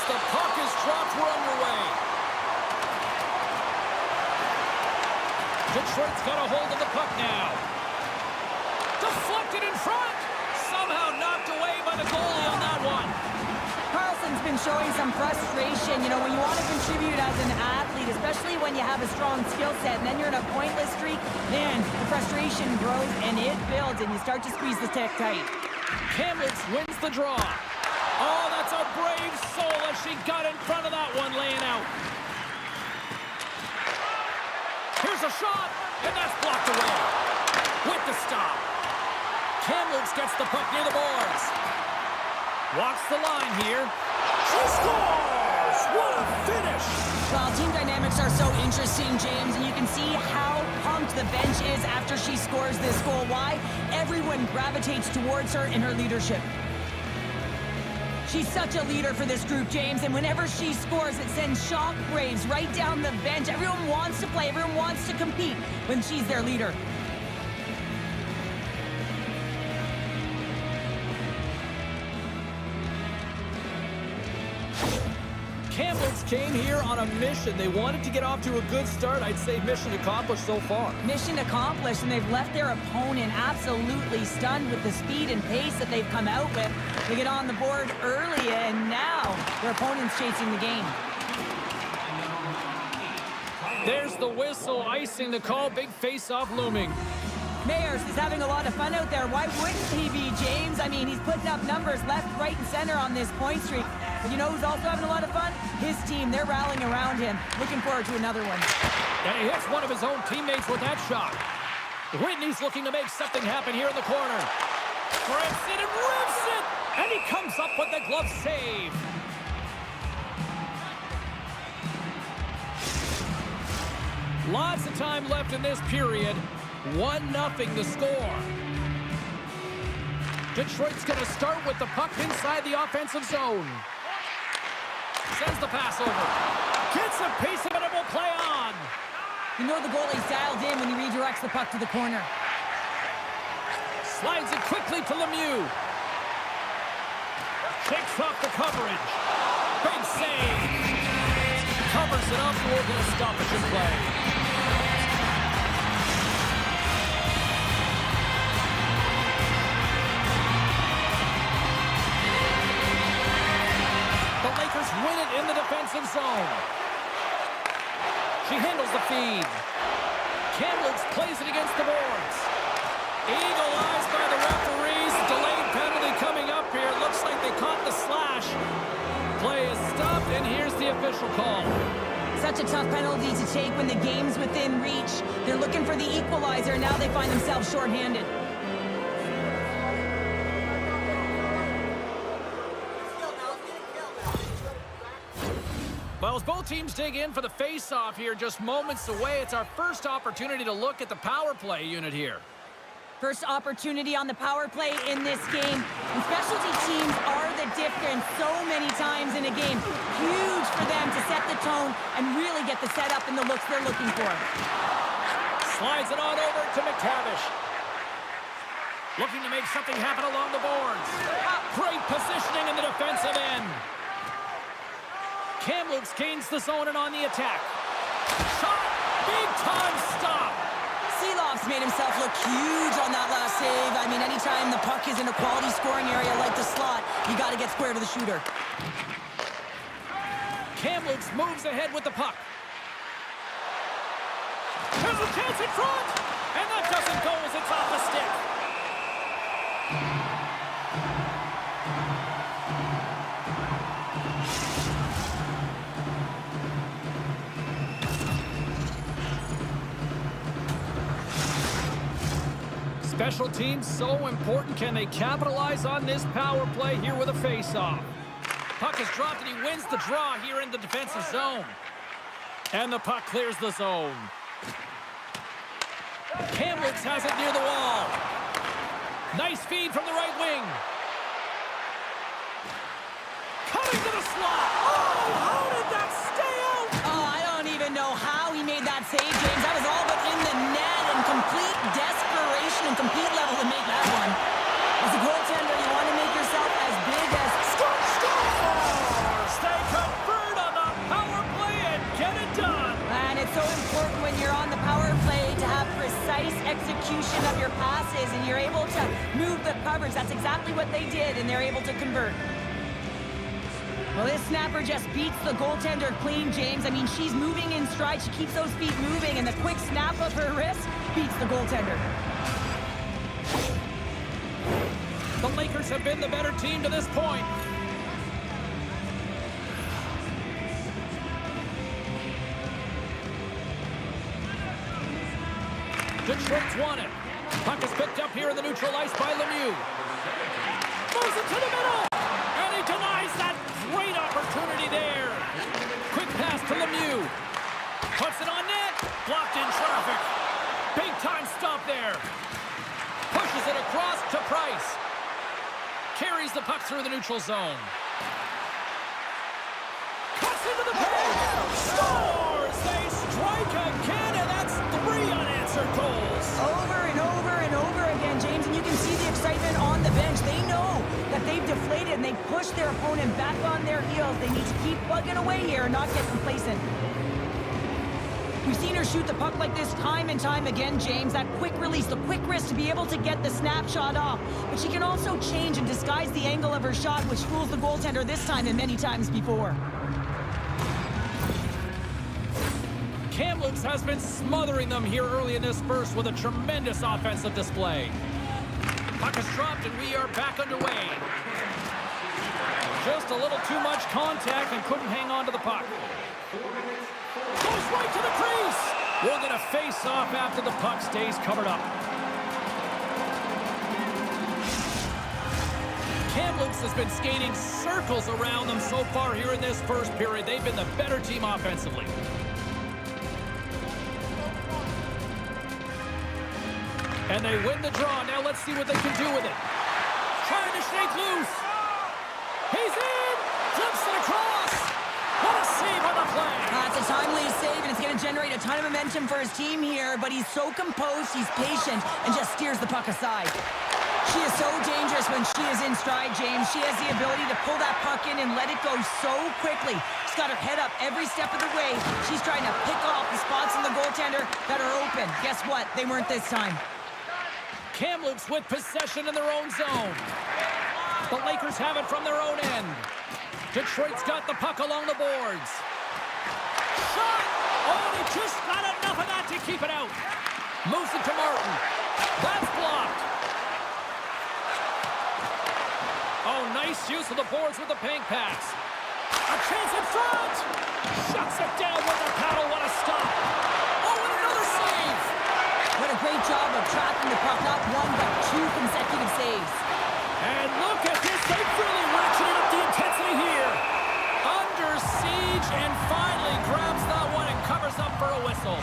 The puck is dropped. We're underway. Detroit's got a hold of the puck now. Deflected in front. Somehow knocked away by the goalie on that one. Carlson's been showing some frustration. You know, when you want to contribute as an athlete, especially when you have a strong skill set, and then you're in a pointless streak, man, the frustration grows and it builds, and you start to squeeze the stick tight. Kamlitz wins the draw. Oh, that's a brave soul as she got in front of that one, laying out. Here's a shot, and that's blocked away. With the stop. Kamlitz gets the puck near the boards. Walks the line here. She scores! What a finish! Well, team dynamics are so interesting, James, and you can see how pumped the bench is after she scores this goal. Why? Everyone gravitates towards her in her leadership. She's such a leader for this group, James, and whenever she scores, it sends shockwaves right down the bench. Everyone wants to play, everyone wants to compete when she's their leader. Kamlitz came here on a mission. They wanted to get off to a good start. I'd say mission accomplished so far. Mission accomplished, and they've left their opponent absolutely stunned with the speed and pace that they've come out with. They get on the board early, and now their opponent's chasing the game. There's the whistle, icing the call. Big face-off looming. Mayers is having a lot of fun out there. Why wouldn't he be, James? I mean, he's putting up numbers left, right, and center on this point streak. But you know who's also having a lot of fun? His team. They're rallying around him. Looking forward to another one. And he hits one of his own teammates with that shot. Whitney's looking to make something happen here in the corner. Grips it and rips it! And he comes up with the glove save. Lots of time left in this period. 1-0 the score. Detroit's going to start with the puck inside the offensive zone. Sends the pass over. Gets a piece of it and will play on. You know the goalie's dialed in when he redirects the puck to the corner. Slides it quickly to Lemieux. Takes off the coverage. Big save. Covers it up. We're going to stop it in play. The Lakers win it in the defensive zone. She handles the feed. Kamlitz plays it against the boards. Eagle eyes by the referees. Delayed penalty coming up here. Looks like they caught the slash. Play is stopped, and here's the official call. Such a tough penalty to take when the game's within reach. They're looking for the equalizer. Now they find themselves shorthanded. Well, as both teams dig in for the face-off here, just moments away, it's our first opportunity to look at the power play unit here. First opportunity on the power play in this game. And specialty teams are the difference so many times in a game. Huge for them to set the tone and really get the setup and the looks they're looking for. Slides it on over to McTavish. Looking to make something happen along the boards. Great positioning in the defensive end. Kamlitz gains the zone and on the attack. Shot! Big time stop! Seeloff's made himself look huge on that last save. I mean, anytime the puck is in a quality scoring area like the slot, you got to get square to the shooter. Kamlitz moves ahead with the puck. There's a chance in front! And that doesn't go as it's off the stick. Special teams so important. Can they capitalize on this power play here with a face-off? Puck is dropped and he wins the draw here in the defensive zone. And the puck clears the zone. Kamlitz has it near the wall. Nice feed from the right wing. Coming to the slot. Oh, how did that stay out? Oh, I don't even know how he made that save, James. That was all but in the net and complete desperation and complete level to make that one. As a goaltender, you want to make yourself as big as... Scores! They execution of your passes and you're able to move the coverage. That's exactly what they did, and they're able to convert. Well, this snapper just beats the goaltender clean, James. I mean, she's moving in stride. She keeps those feet moving, and the quick snap of her wrist beats the goaltender. The Lakers have been the better team to this point. Detroit's won it. Puck is picked up here in the neutral ice by Lemieux. Moves it to the middle. And he denies that great opportunity there. Quick pass to Lemieux. Puts it on net. Blocked in traffic. Big time stop there. Pushes it across to Price. Carries the puck through the neutral zone. Cuts into the paint. Scores! They strike again, and that's 3 unanswered goals. Over and over and over again, James, and you can see the excitement on the bench. They know that they've deflated, and they push their opponent back on their heels. They need to keep plugging away here and not get complacent. We've seen her shoot the puck like this time and time again, James. That quick release, the quick wrist to be able to get the snapshot off. But she can also change and disguise the angle of her shot, which fools the goaltender this time and many times before. Kamloops has been smothering them here early in this burst with a tremendous offensive display. Puck is dropped and we are back underway. Just a little too much contact and couldn't hang on to the puck. Goes right to the crease. We're going to face off after the puck stays covered up. Kamloops has been skating circles around them so far here in this first period. They've been the better team offensively. And they win the draw. Now let's see what they can do with it. Trying to shake loose. He's in. Flips it across. What a save on the play. It's a timely save, and it's going to generate a ton of momentum for his team here, but he's so composed, he's patient, and just steers the puck aside. She is so dangerous when she is in stride, James. She has the ability to pull that puck in and let it go so quickly. She's got her head up every step of the way. She's trying to pick off the spots in the goaltender that are open. Guess what? They weren't this time. Kamloops with possession in their own zone. The Lakers have it from their own end. Detroit's got the puck along the boards. Shot! Oh, he just got enough of that to keep it out. Moves it to Martin. That's blocked. Oh, nice use of the boards with the pink pass. A chance in front. Shuts it down with a paddle. What a stop. Oh, and another save. What a great job of tracking the puck. Not one, but 2 consecutive saves. And look at this. They've really ratcheted up the intensity here. Under siege and finally grabs that one and covers up for a whistle.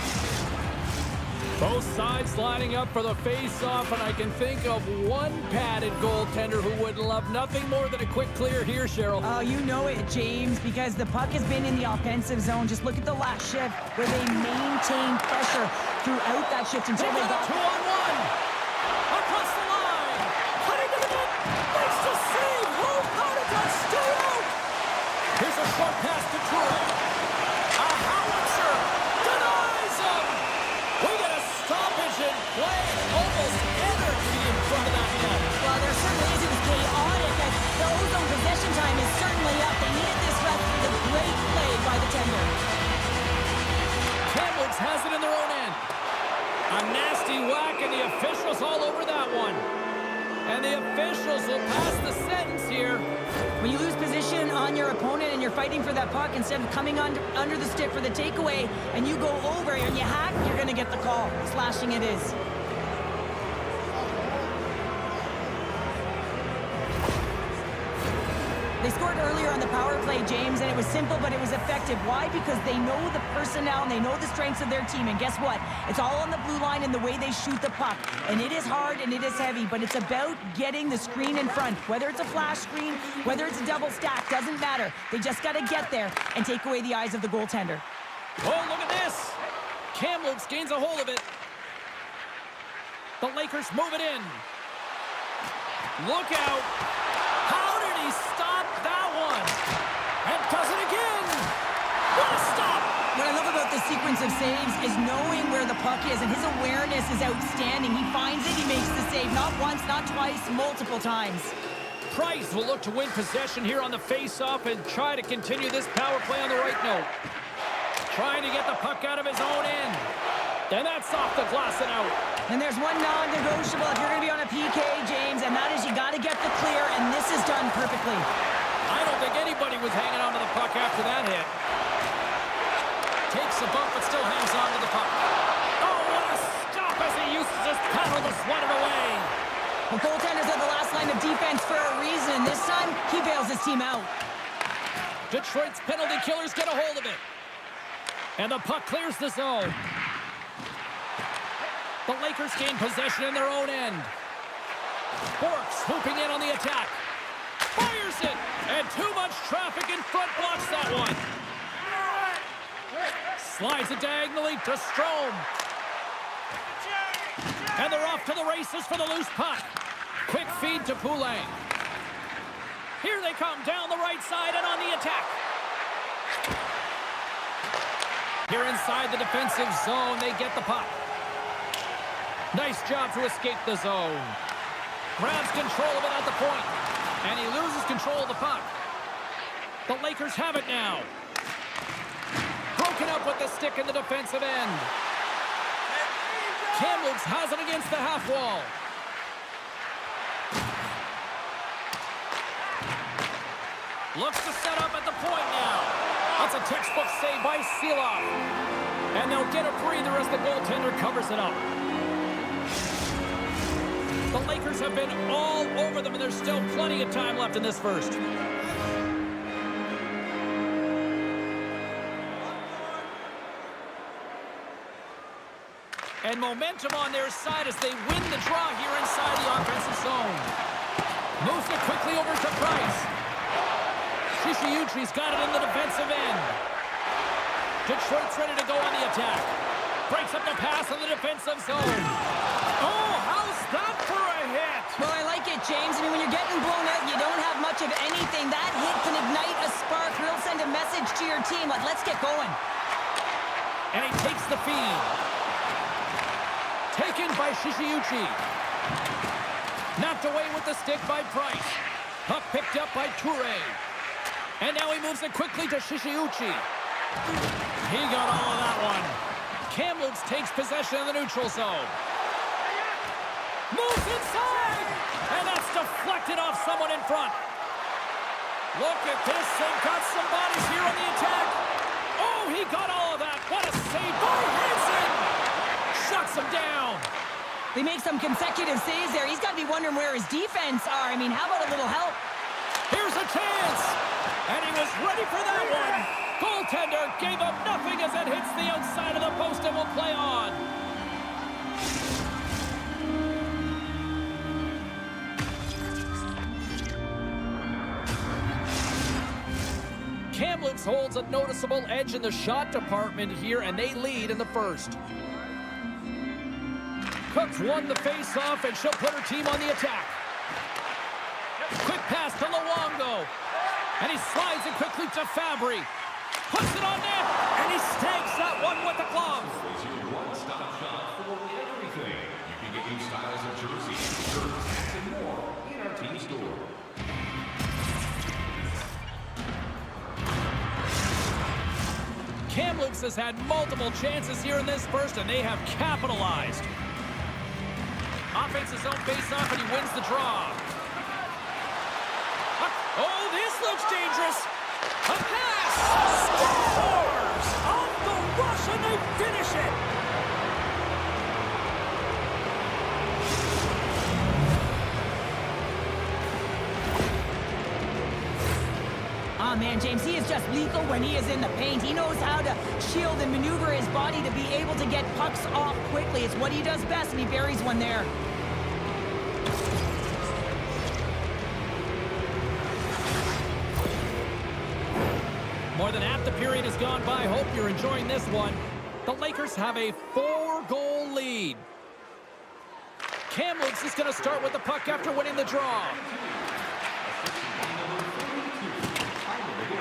Both sides lining up for the face-off, and I can think of one padded goaltender who would love nothing more than a quick clear here, Cheryl. Oh, you know it, James, because the puck has been in the offensive zone. Just look at the last shift where they maintained pressure throughout that shift until they got 2-on-1. Across the line. Cutting to the net. Makes the save. Oh, how did that stay out? Here's a short pass to Troy. A howitzer denies him. We get a stoppage in play. Almost energy in front of that net. Well, there certainly is. It was chaotic, and the ozone possession time is certainly up. They needed this rest with a great play by the tender. Kamloops has it in their own end. A nasty whack, and the officials all over that one. And the officials will pass the sentence here. When you lose position on your opponent and you're fighting for that puck, instead of coming under the stick for the takeaway, and you go over and you hack, you're going to get the call. Slashing it is. They scored earlier on the power play, James, and it was simple, but it was effective. Why? Because they know the personnel and they know the strengths of their team. And guess what? It's all on the blue line and the way they shoot the puck. And it is hard and it is heavy, but it's about getting the screen in front. Whether it's a flash screen, whether it's a double stack, doesn't matter. They just got to get there and take away the eyes of the goaltender. Oh, look at this. Kamloops gains a hold of it. The Lakers move it in. Look out. How did he stop that one? And does it again. What a stop. What I love about this sequence of saves is knowing where the puck is, and his awareness is outstanding. He finds it, he makes the save, not once, not twice, multiple times. Price will look to win possession here on the face-off and try to continue this power play on the right note. Trying to get the puck out of his own end. And that's off the glass and out. And there's one non-negotiable if you're going to be on a PK, James, and that is you got to get the clear, and this is done perfectly. I don't think anybody was hanging on to the puck after that hit. Takes a bump, but still hangs on to the puck. Oh, what a stop as he uses his paddle to swat it away. The goaltenders are the last line of defense for a reason. This time, he bails his team out. Detroit's penalty killers get a hold of it. And the puck clears the zone. The Lakers gain possession in their own end. Bork swooping in on the attack. Fires it! And too much traffic in front blocks that one. Slides it diagonally to Strome. And they're off to the races for the loose puck. Quick feed to Poulet. Here they come down the right side and on the attack. Here inside the defensive zone, they get the puck. Nice job to escape the zone. Grabs control of it at the point. And he loses control of the puck. The Lakers have it now. Broken up with the stick in the defensive end. Kamloops has it against the half wall. Looks to set up at the point now. That's a textbook save by Seeloff. And they'll get a breather as the goaltender covers it up. The Lakers have been all over them, and there's still plenty of time left in this first. And momentum on their side as they win the draw here inside the offensive zone. Moves it quickly over to Price. Shishiuchi's got it in the defensive end. Detroit's ready to go on the attack. Breaks up the pass in the defensive zone. Oh, how's that for a hit? Well, I like it, James. I mean, when you're getting blown out, you don't have much of anything. That hit can ignite a spark. It'll send a message to your team, like, let's get going. And he takes the feed. Taken by Shishiuchi. Knocked away with the stick by Price. Puck picked up by Toure. And now he moves it quickly to Shishiuchi. He got all of that one. Kamloops takes possession of the neutral zone. Moves inside! And that's deflected off someone in front. Look at this. They've got some bodies here on the attack. Oh, he got all of that. What a save by Hansen! Shuts him down. They make some consecutive saves there. He's got to be wondering where his defense are. I mean, how about a little help? Here's a chance. And he was ready for that one. Goaltender gave up nothing as it hits the outside of the post and will play on. Kamloops holds a noticeable edge in the shot department here, and they lead in the first. Cook's won the face-off, and she'll put her team on the attack. Quick pass to Luongo. And he slides it quickly to Fabry. Puts it on net, and he snags that one with the glove. Is your one-stop shop for everything. You can get new styles of jerseys, shirts, hats, and more in our team store. Kamloops has had multiple chances here in this first, and they have capitalized. Offense his own face-off, and he wins the draw. Oh, this looks dangerous. A pass! Scores! Off the rush, and they finish it! Oh, man, James, he is just lethal when he is in the paint. He knows how to shield and maneuver his body to be able to get pucks off quickly. It's what he does best, and he buries one there. More than half the period has gone by. Hope you're enjoying this one. The Lakers have a 4-goal lead. Kamloops is going to start with the puck after winning the draw.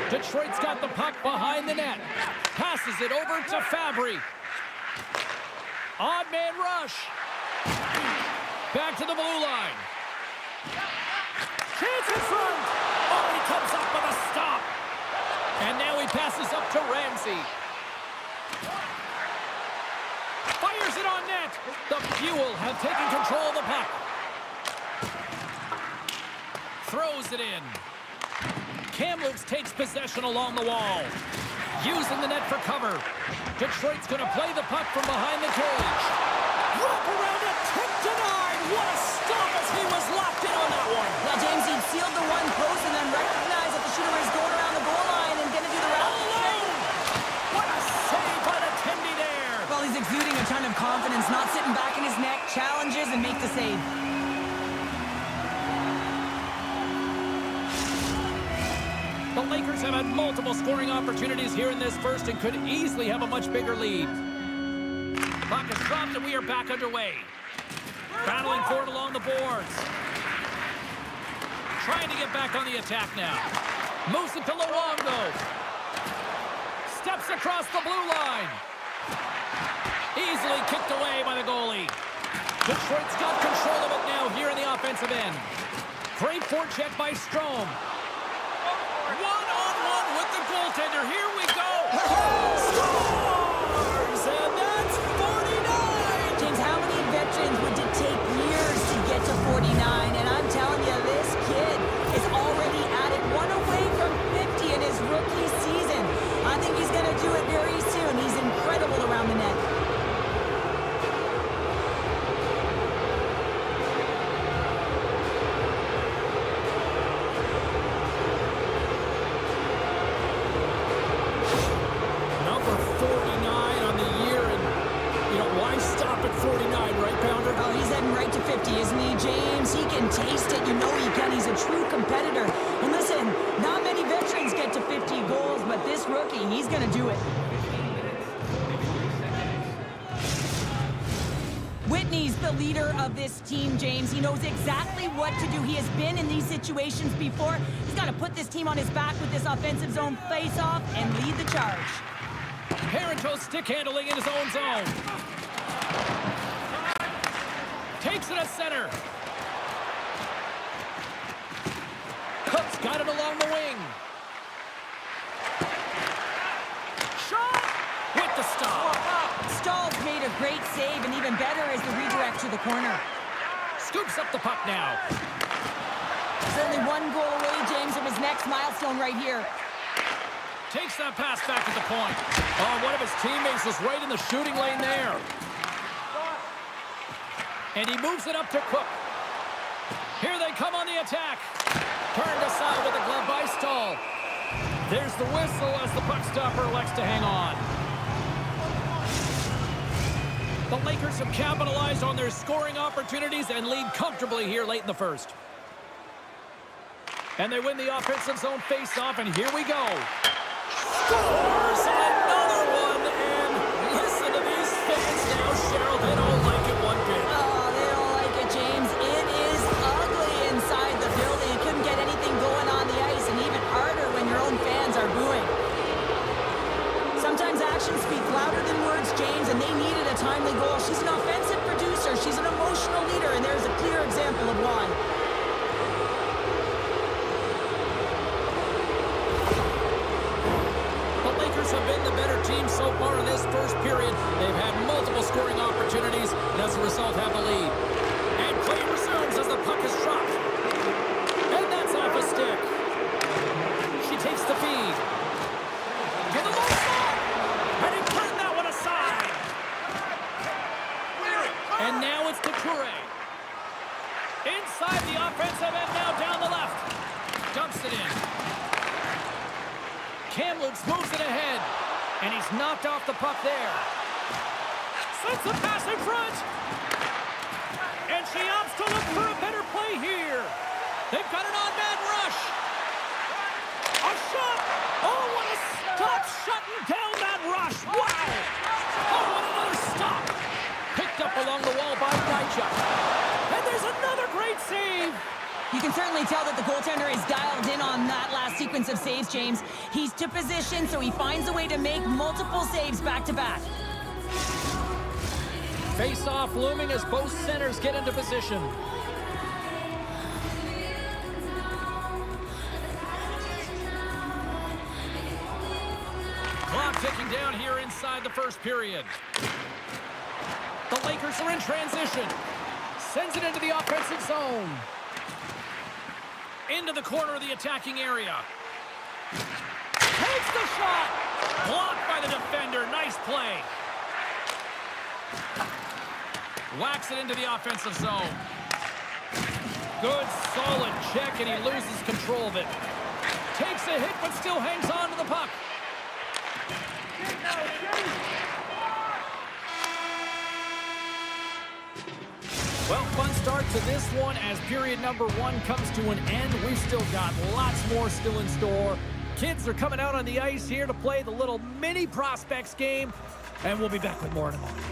Detroit's got the puck behind the net. Passes it over to Fabry. Odd man rush. Back to the blue line. Chance in front. Oh, he comes up with a stop. And now he passes up to Ramsey. Fires it on net. The Fuel have taken control of the puck. Throws it in. Kamloops takes possession along the wall. Using the net for cover. Detroit's going to play the puck from behind the cage. Wrap around it, tip denied. What a stop as he was locked in on that one. Yeah, James, he sealed the one post and then recognized that the shooter was going around the goal line and going to do the route. All alone. What a save by the Tendy there. Well, he's exuding a ton of confidence, not sitting back in his neck, challenges and make the save. The Lakers have had multiple scoring opportunities here in this first and could easily have a much bigger lead. Puck is dropped and we are back underway. Battling for it along the boards. Trying to get back on the attack now. Moves it to Luongo. Steps across the blue line. Easily kicked away by the goalie. Detroit's got control of it now here in the offensive end. Great forecheck by Strome. One-on-one with the goaltender. Here we go. Scores! And that's 49! James, how many veterans would it take years to get to 49? And I'm telling you, this kid is already at it. One away from 50 in his rookie season. I think he's going to do it very soon. He's incredible around the net. Isn't he, James? He can taste it. You know he can. He's a true competitor. And listen, not many veterans get to 50 goals, but this rookie, he's going to do it. Whitney's the leader of this team, James. He knows exactly what to do. He has been in these situations before. He's got to put this team on his back with this offensive zone face-off and lead the charge. Parenteau stick handling in his own zone. Takes it at center. Cook's got it along the wing. Shot! With the stop. Stahl's made a great save, and even better is the redirect to the corner. Scoops up the puck now. He's only one goal away, James, from his next milestone right here. Takes that pass back at the point. Oh, one of his teammates is right in the shooting lane there. And he moves it up to Cook. Here they come on the attack. Turned aside with a glove by Stahl. There's the whistle as the puck stopper elects to hang on. The Lakers have capitalized on their scoring opportunities and lead comfortably here late in the first. And they win the offensive zone face-off, and here we go. Scores another one, and listen to these fans now, Cheryl. They don't like it one bit. James, it is ugly inside the building. You couldn't get anything going on the ice, and even harder when your own fans are booing. Sometimes actions speak louder than words, James, and they needed a timely goal. She's an offensive producer. She's an emotional leader, and there's a clear example of why. The Lakers have been the better team so far in this first period. They've had multiple scoring opportunities, and as a result have the lead. And play resumes as the puck is dropped. And that's off a stick. She takes the feed. To the low side. And he turned that one aside. And now it's to Toure. Inside the offensive end, now down the left. Dumps it in. Kamloops moves it ahead. And he's knocked off the puck there. Sends the pass in front. And she opts to look for a better play here. They've got an on-man rush. A shot. Oh, what a stop shutting down that rush. Wow. Oh, what another stop. Picked up along the wall by Dychuk. And there's another great save. You can certainly tell that the goaltender is dialed in on that last sequence of saves, James. He's to position, so he finds a way to make multiple saves back-to-back. Face-off looming as both centers get into position. Clock ticking down here inside the first period. The Lakers are in transition. Sends it into the offensive zone. Into the corner of the attacking area. Takes the shot. Blocked by the defender. Nice play. Whacks it into the offensive zone. Good, solid check, and he loses control of it. Takes a hit, but still hangs on to the puck. Well, fun start to this one as period number 1 comes to an end. We've still got lots more still in store. Kids are coming out on the ice here to play the little mini prospects game, and we'll be back with more in a moment.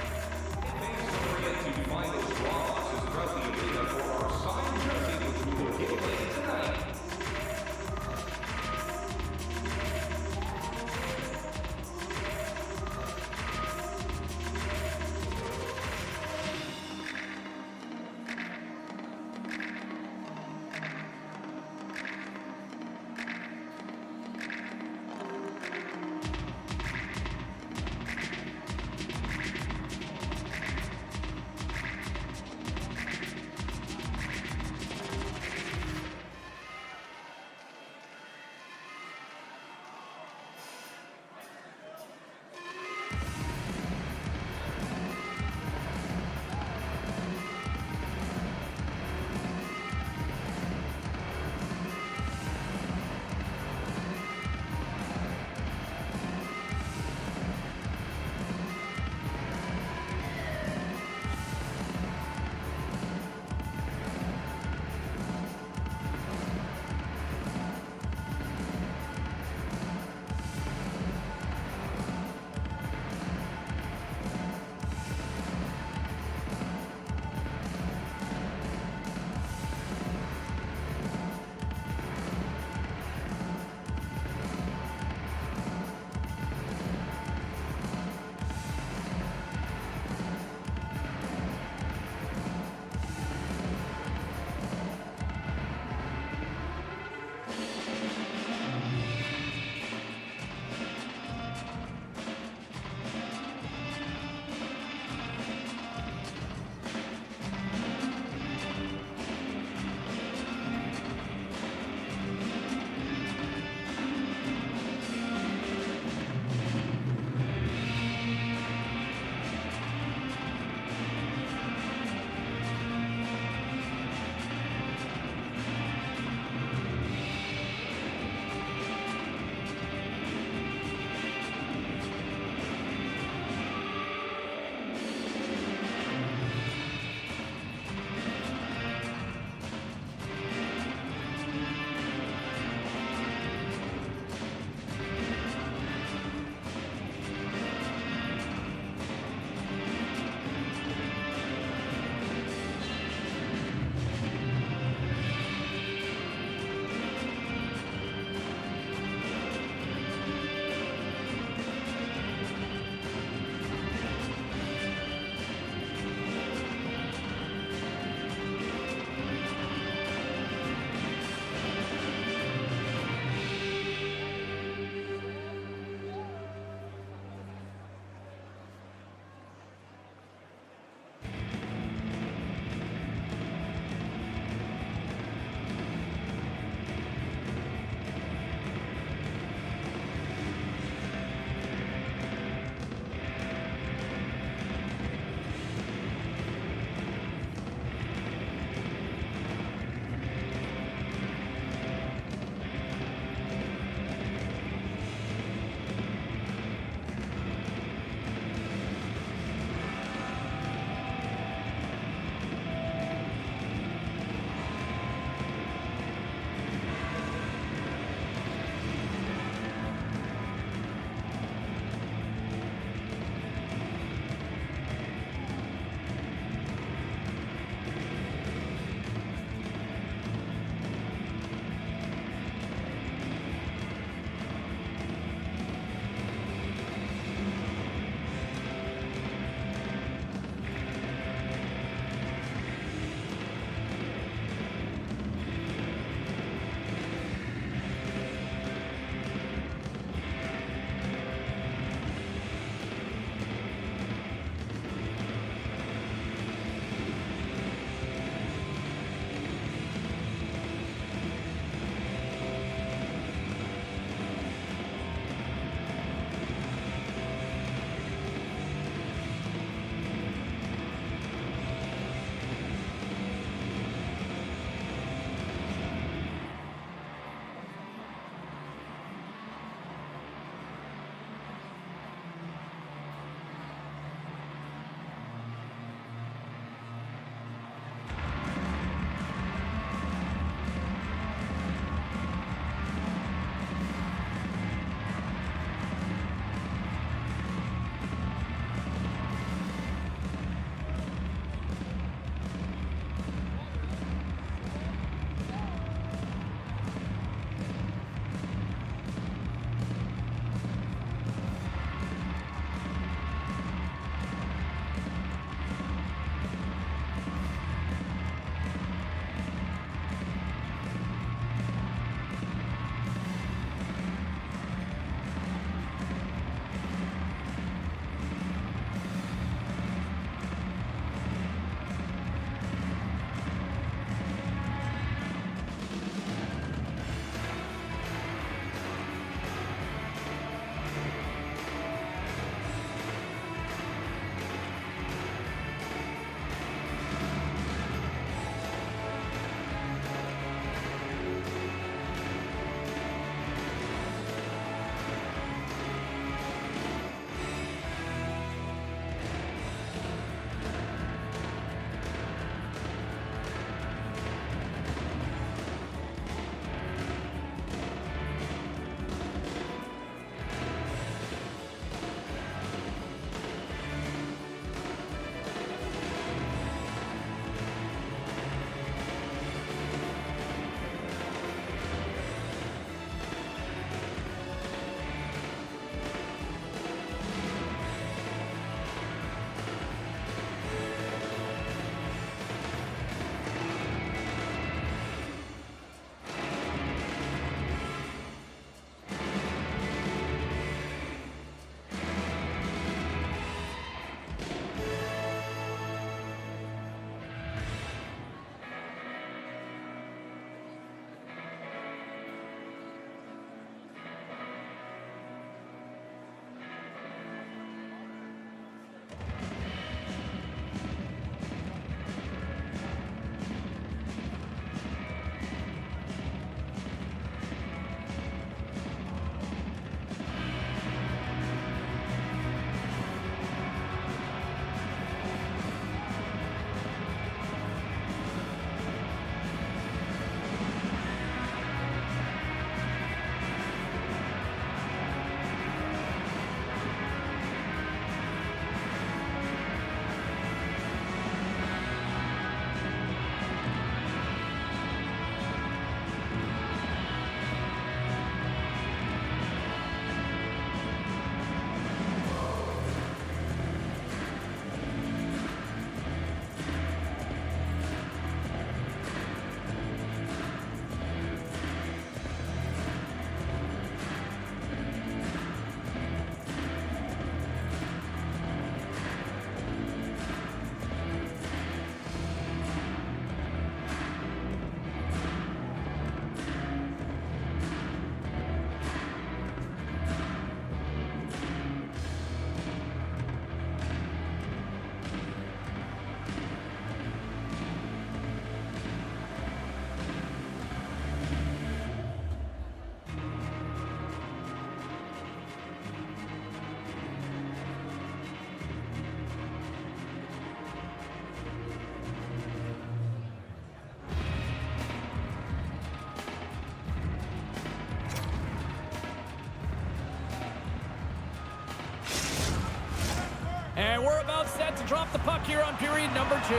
drop the puck here on period number 2.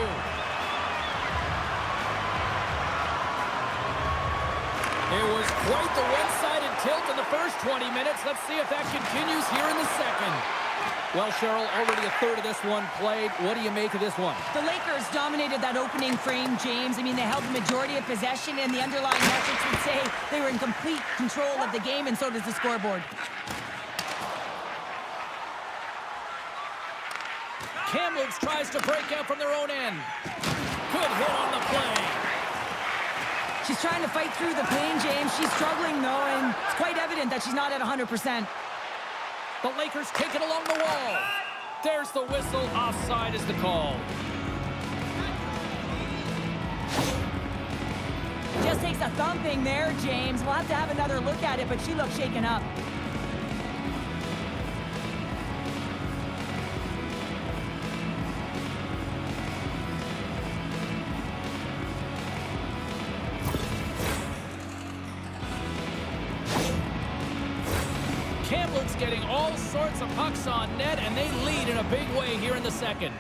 It was quite the one-sided tilt in the first 20 minutes. Let's see if that continues here in the second. Well, Cheryl, already a third of this one played. What do you make of this one? The Lakers dominated that opening frame, James. I mean, they held the majority of possession, and the underlying metrics would say they were in complete control of the game, and so does the scoreboard. Kamloops tries to break out from their own end. Good hit on the play. She's trying to fight through the pain, James. She's struggling, though, and it's quite evident that she's not at 100%. The Lakers take it along the wall. There's the whistle. Offside is the call. Just takes a thumping there, James. We'll have to have another look at it, but she looks shaken up. Kamloops getting all sorts of pucks on net, and they lead in a big way here in the second.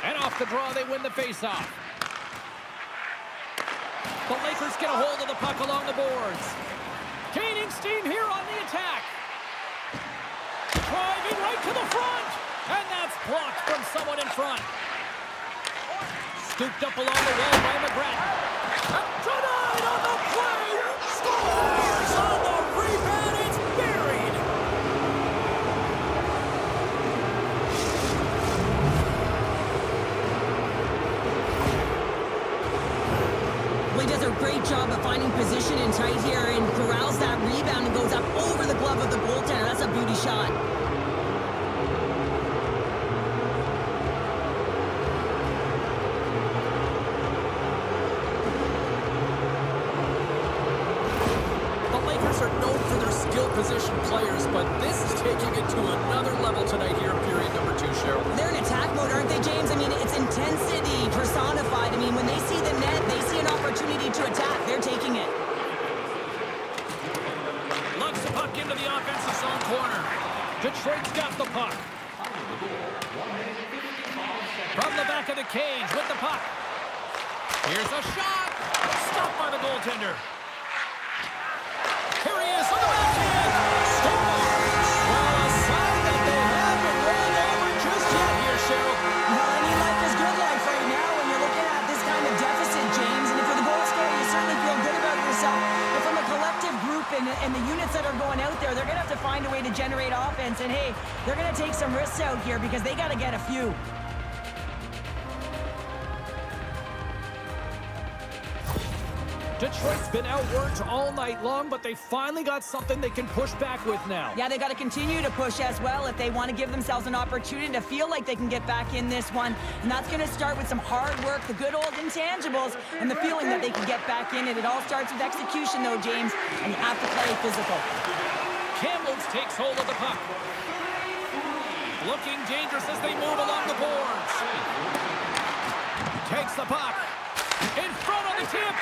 And off the draw, they win the faceoff. The Lakers get a hold of the puck along the boards. Gaining steam here on the attack. Driving right to the front. And that's blocked from someone in front. Scooped up along the wall by McGrath. Denied on the play. Scores on the rebound. It's buried. Well, he does a great job of finding position and tight here and corrals that rebound and goes up over the glove of the goaltender. That's a beauty shot. Position players, but this is taking it to another level tonight here in period number 2, Cheryl. They're in attack mode, aren't they, James? I mean, it's intensity personified. I mean, when they see the net, they see an opportunity to attack. They're taking it. Lugs the puck into the offensive zone corner. Detroit's got the puck. From the back of the cage with the puck. Here's a shot. Stopped by the goaltender. Here he is on the backhand. Scores! Well, a sign that they haven't rolled over just yet here, Cheryl. Well, I mean, life is good life right now when you're looking at this kind of deficit, James. And if you're the goal scorer, you certainly feel good about yourself. But from a collective group and the units that are going out there, they're going to have to find a way to generate offense. And, hey, they're going to take some risks out here because they got to get a few. Detroit's been outworked all night long, but they finally got something they can push back with now. Yeah, they got to continue to push as well if they want to give themselves an opportunity to feel like they can get back in this one. And that's going to start with some hard work, the good old intangibles, and the feeling that they can get back in it. It all starts with execution, though, James, and you have to play physical. Kamloops takes hold of the puck. Looking dangerous as they move along the boards. Takes the puck. In front on the tip.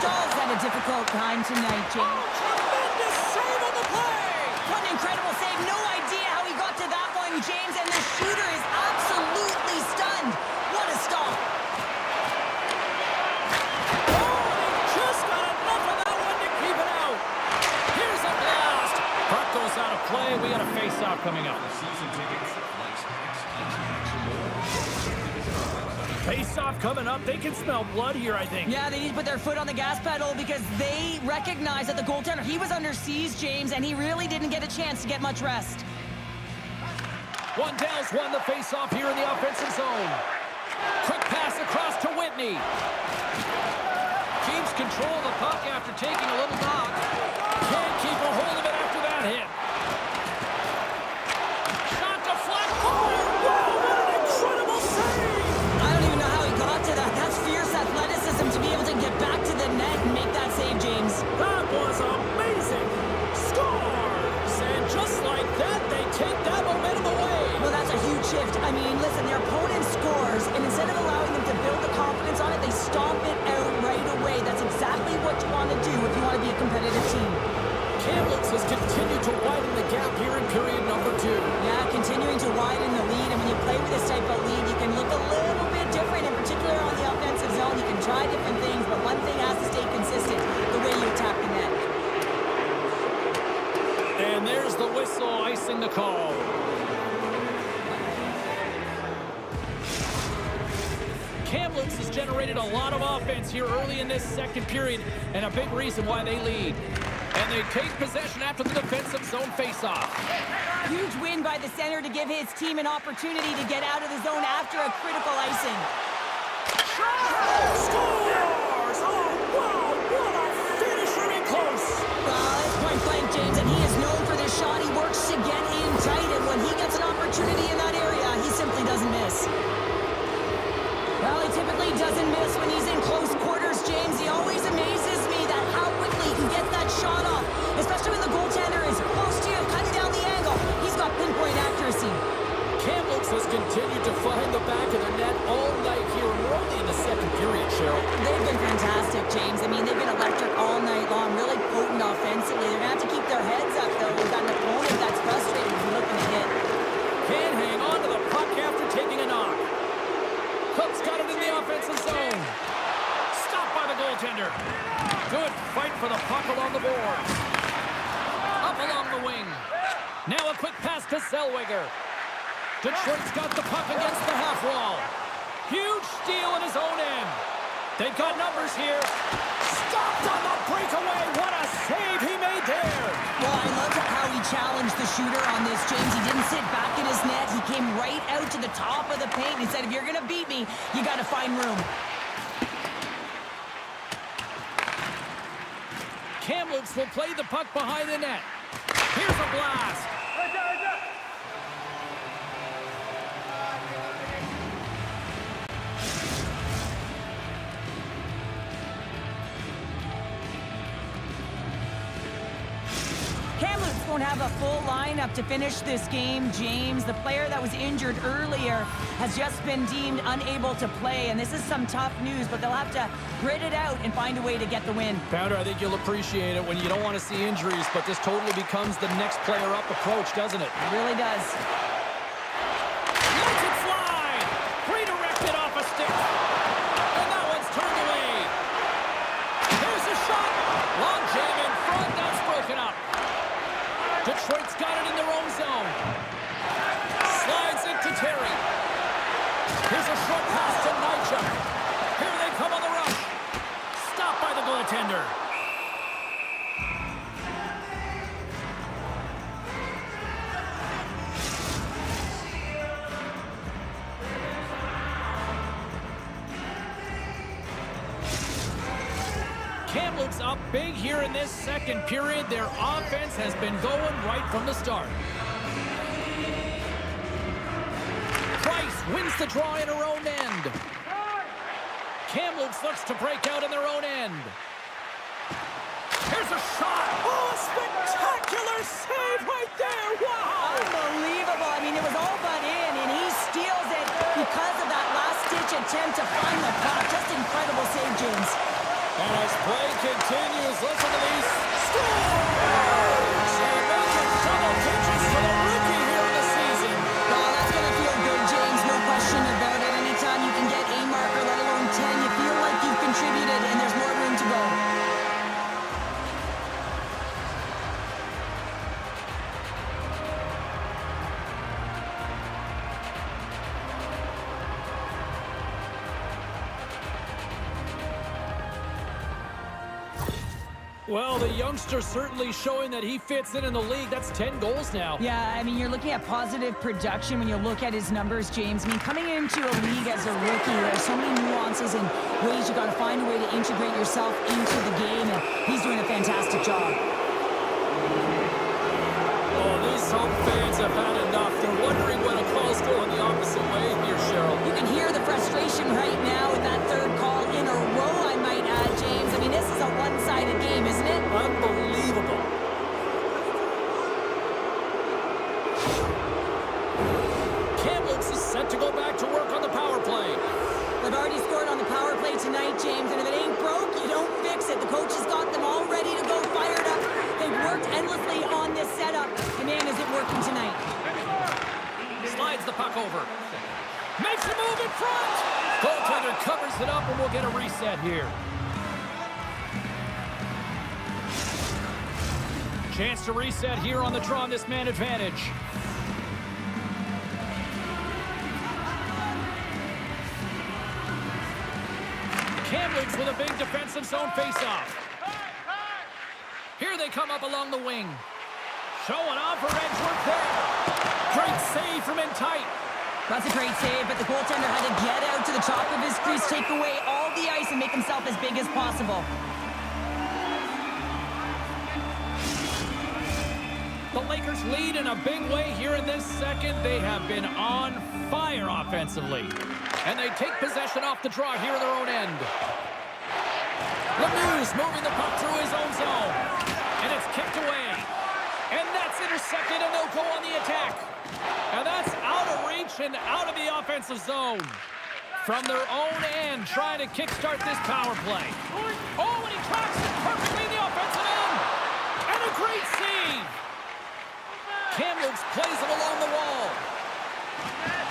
Stahl's had a difficult time tonight, James. Oh, tremendous save on the play. What an incredible save. No idea how he got to that one, James, and the shooter is absolutely stunned. What a stop. Oh, he just got enough of that one to keep it out. Here's a blast. Puck goes out of play. We got a face-off coming up. Season tickets, like snacks, and snacks and more. Face-off coming up. They can smell blood here, I think. Yeah, they need to put their foot on the gas pedal because they recognize that the goaltender, he was under siege, James, and he really didn't get a chance to get much rest. Wandell's won the face-off here in the offensive zone. Quick pass across to Whitney. Keeps control of the puck after taking a little knock. Can't keep a hold of it after that hit. Shot deflect. Oh, wow, what an incredible save! I don't even know how he got to that. That's fierce athleticism to be able to get back to the net and make that save, James. That was amazing. Scores! And just like that, they take that momentum away. Well, that's a huge shift. I mean, listen, their opponent scores, and instead of allowing them to build the confidence on it, they stomp it out right away. That's exactly what you want to do if you want to be a competitive team. Kamloops has continued to widen the gap here in period number 2. Yeah, continuing to widen the lead, and when you play with this type of lead, you can look a little bit different, in particular on the offensive zone. You can try different things, but one thing has to stay consistent, the way you attack the net. And there's the whistle, icing the call. Kamloops has generated a lot of offense here early in this second period, and a big reason why they lead. And they take possession after the defensive zone faceoff. Huge win by the center to give his team an opportunity to get out of the zone after a critical icing. Scores! Oh, wow, what a finisher in close! Well, it's point blank, James, and he is known for this shot. He works to get in tight, and when he gets an opportunity in that area, he simply doesn't miss. Well, he typically doesn't miss when he's in close quarters, James. He always amazes me that how quickly he can get that shot off, especially when the goaltender is close to you, cutting down the angle. He's got pinpoint accuracy. Kamloops has continued to find the back of the net all night here. We're only in the second period, Cheryl. They've been fantastic, James. I mean, they've been electric all night long, really potent offensively. They're going to have to keep their heads up, though. We've got an opponent that's frustrated and looking to hit. Can't hang on to the puck after taking a knock. Cook's got it in the offensive zone. Stopped by the goaltender. Good fight for the puck along the boards. Up along the wing. Now a quick pass to Zellweger. Detroit's got the puck against the half wall. Huge steal in his own end. They've got numbers here. Stopped on the breakaway. What a save he made there. Well, I love how he challenged the shooter on this, James. He didn't sit back in his net. He came right out to the top of the paint. He said, if you're going to beat me, you got to find room. Kamloops will play the puck behind the net. Here's a blast. Kamloops won't have a full lineup to finish this game, James. The player that was injured earlier has just been deemed unable to play, and this is some tough news, but they'll have to grit it out and find a way to get the win. Pounder, I think you'll appreciate it when you don't want to see injuries, but this totally becomes the next player up approach, doesn't it? It really does. Lets it fly! Redirected off a stick. And that one's turned away. Here's a shot. Long jam in front. That's broken up. Detroit's got it in their own zone. Slides it to Terry. Here's a short pass to Nychuk. Here they come on the rush. Stopped by the goaltender. Kamloops up big here in this second period. Their offense has been going right from the start. Price wins the draw in her own end. Kamloops looks to break out in their own end. Here's a shot. Oh, a spectacular save right there. Wow. Unbelievable. I mean, it was all but in, and he steals it because of that last-ditch attempt to find the puck. Just incredible save, James. And as play continues, listen to these scores! And making double digits for the rookie here in the season. Oh, that's going to feel good, James. No question about it. Anytime you can get a marker, let alone 10, you feel like you've contributed, and there's more room to go. Well, the youngster's certainly showing that he fits in the league. That's 10 goals now. Yeah, I mean, you're looking at positive production when you look at his numbers, James. I mean, coming into a league as a rookie, there's so many nuances and ways you got to find a way to integrate yourself into the game, and he's doing a fantastic job. Oh, these home fans have had enough. They're wondering when a call's going the opposite way here, Cheryl. You can hear the frustration right now with that third call in a row, I might add, James. I mean, this is a one-sided game, isn't it? Unbelievable. Kamloops is set to go back to work on the power play. They've already scored on the power play tonight, James, and if it ain't broke, you don't fix it. The coach has got them all ready to go, fired up. They've worked and working tonight. Slides the puck over. Makes a move in front. Goaltender covers it up, and we'll get a reset here. Chance to reset here on the draw on this man advantage. Kamloops with a big defensive zone faceoff. Here they come up along the wing. Showing off for Edgeworth there. Great save from in tight. That's a great save, but the goaltender had to get out to the top of his crease, take away all the ice, and make himself as big as possible. The Lakers lead in a big way here in this second. They have been on fire offensively. And they take possession off the draw here in their own end. Lemieux moving the puck through his own zone. And it's kicked away. And that's intercepted, and they'll go on the attack. And that's out of reach and out of the offensive zone. From their own end, trying to kickstart this power play. Oh, and he tracks it perfectly in the offensive end. And a great save. Kamloops plays it along the wall.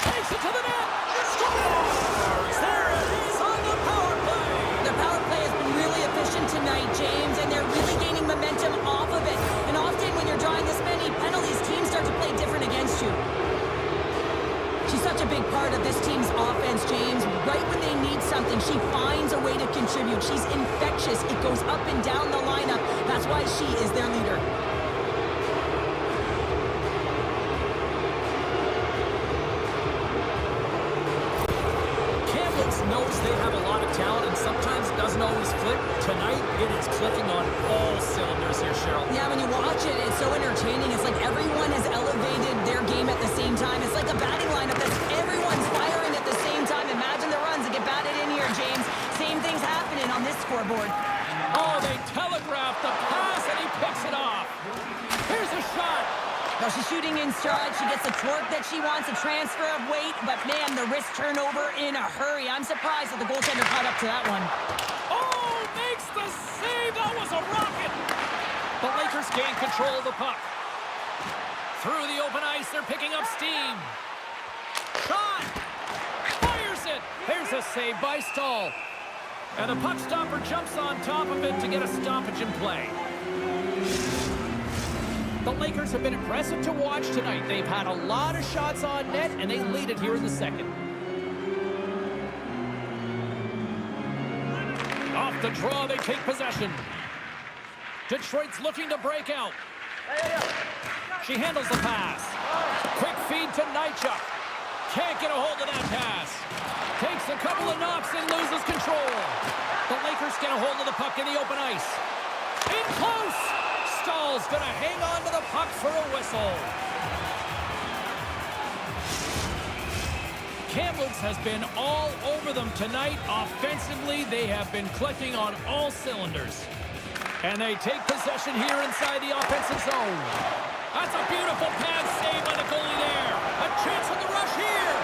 Takes it to the net. Scores! There it is on the power play. The power play has been really efficient tonight, James, and they're really gaining momentum off of it. And often when you're drawing this many penalties, teams start to play different against you. She's such a big part of this team's offense, James. Right when they need something, she finds a way to contribute. She's infectious. It goes up and down the lineup. That's why she is their leader. Knows they have a lot of talent and sometimes doesn't always click. Tonight, it is clicking on all cylinders here, Cheryl. Yeah, when you watch it, it's so entertaining. It's like everyone has elevated their game at the same time. It's like a batting lineup that's everyone's firing at the same time. Imagine the runs that get batted in here, James. Same thing's happening on this scoreboard. Oh, they telegraph the pass and he picks it off. Here's a shot. Now she's shooting in stride. She gets the torque that she wants, a transfer of weight, but man, the wrist turnover in a hurry. I'm surprised that the goaltender caught up to that one. Oh, makes the save. That was a rocket. The Lakers gain control of the puck. Through the open ice, they're picking up steam. Shot. Fires it. Here's a save by Stahl. And the puck stopper jumps on top of it to get a stoppage in play. The Lakers have been impressive to watch tonight. They've had a lot of shots on net, and they lead it here in the second. Off the draw, they take possession. Detroit's looking to break out. She handles the pass. Quick feed to Nychuk. Can't get a hold of that pass. Takes a couple of knocks and loses control. The Lakers get a hold of the puck in the open ice. In close. Stahl's going to hang on to the puck for a whistle. Kamloops has been all over them tonight. Offensively, they have been clicking on all cylinders. And they take possession here inside the offensive zone. That's a beautiful pad save by the goalie there. A chance on the rush here.